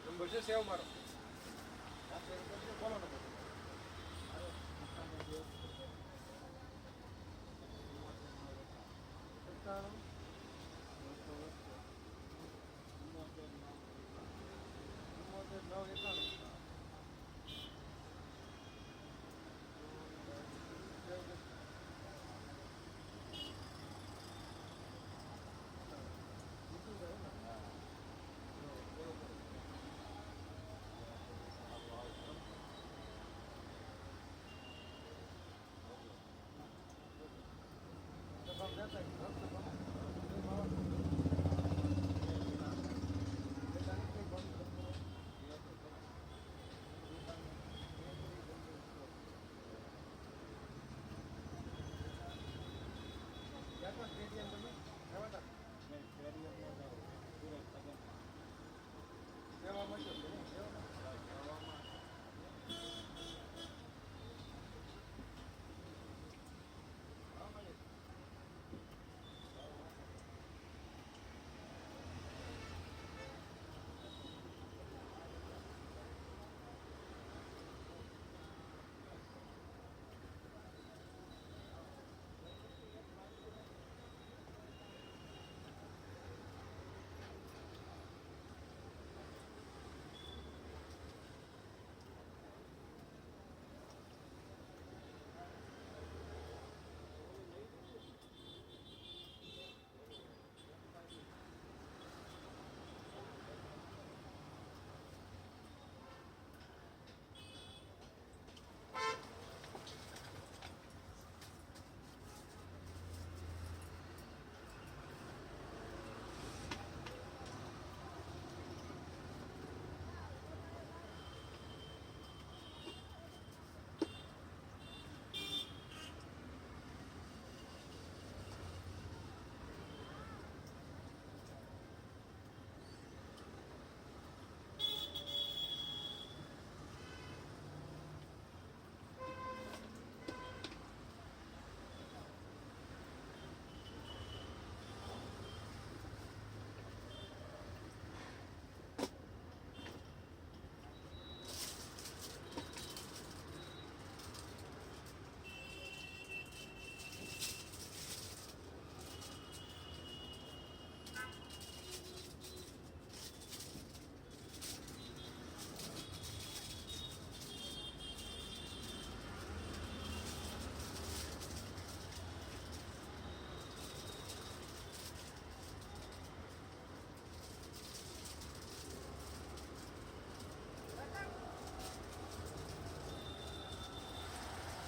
નંબર છે સેવ મારો બોલો નંબર લેવા માંડ્યો કે નહીં?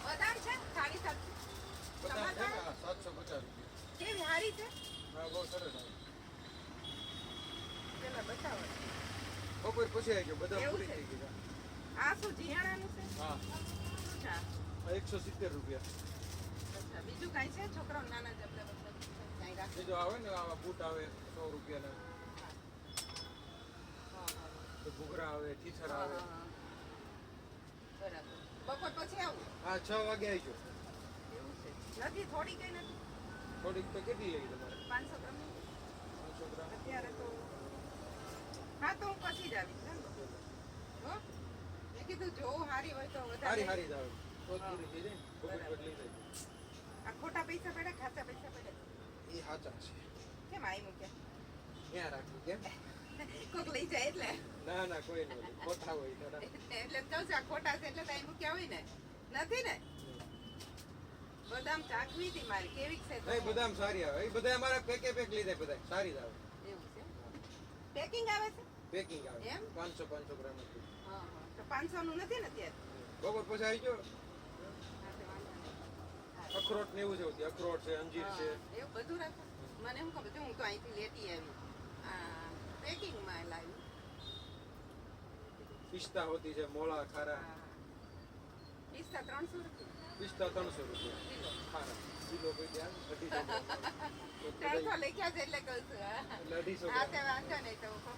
બદામ છે થાળી સાથે બધા છે ને આ 750 રૂપિયા. કેવી હારી છે હા, બહુ સરસ આવે. પેલા બતાવો બપોર પછી આવી ગયો, બધા એવું પૂરી છે? થઈ ગઈ. આ શું જીયાણાનું છે હા, અચ્છા આ 170 રૂપિયા. અચ્છા બીજું કાંઈ છે છોકરાઓ નાના જબલા બબલા કાંઈ રાખે બીજો આવે ને આવા બૂટ આવે 100 રૂપિયાના, હા હા તો ઘૂઘરા આવે, ટીચર હા આવે. હા બરાબર બપોર પછી આવું હા, 6 વાગે આવી ગયો. એવું છે નથી થોડી કઈ નથી થોડીક તો કેટલી લઈ તમારે? 500 ગ્રામ 500 ગ્રામ. અત્યારે તો હા તો હું પછી જ આવીશ ને હો મેં કીધું જો હારી હોય તો હારી વધારે હારી જ આવે. તો જ હા. પૂરી થઈ જાય ને, બપોર બરાબર. પર લઈ જાય. આ ખોટા પૈસા પડ્યા ખાતા પૈસા પડ્યા એ સાચા છે. કેમ આવી મૂક્યા ક્યાં રાખવું કેમ? કોક લઈ જાય એટલે ના ના, કોઈ નહીં, ખોટા હોય થોડા. એટલે જ કહું છું આ ખોટા છે એટલે તો અહીં મૂક્યા હોય ને નથી ને બદામ ચાખવી હતી મારી કેવી છે તો? નહીં, બદામ સારી આવે. એ બધા અમારા પેકે પેક લીધા, બધા સારી જ આવે. એવું છે પેકિંગ આવે છે પેકિંગ આવે એમ? 500 ગ્રામ હતું. હા હા તો 500 નું નથી ને અત્યારે બપોર પછી આવી ગયો. હા, તો વાંધો નહીં. અખરોટ ને એવું છે, બધી અખરોટ છે, અંજીર છે. હા, એવું બધું રાખો મને શું ખબર છે હું તો અહીંથી લેતી આવી આ પેકિંગમાં લાવી પિસ્તા હોતી છે, મોળા ખારા. હા પિસ્તા 300 રૂપિયા પિસ્તા 300 રૂપિયા કિલો ખારા. કિલો કોઈ ત્યાં 250 ચારસો લખ્યા છે એટલે કહું છું હા એટલે 250 હા ગ્રામ. તે વાંધો નહીં તો કહો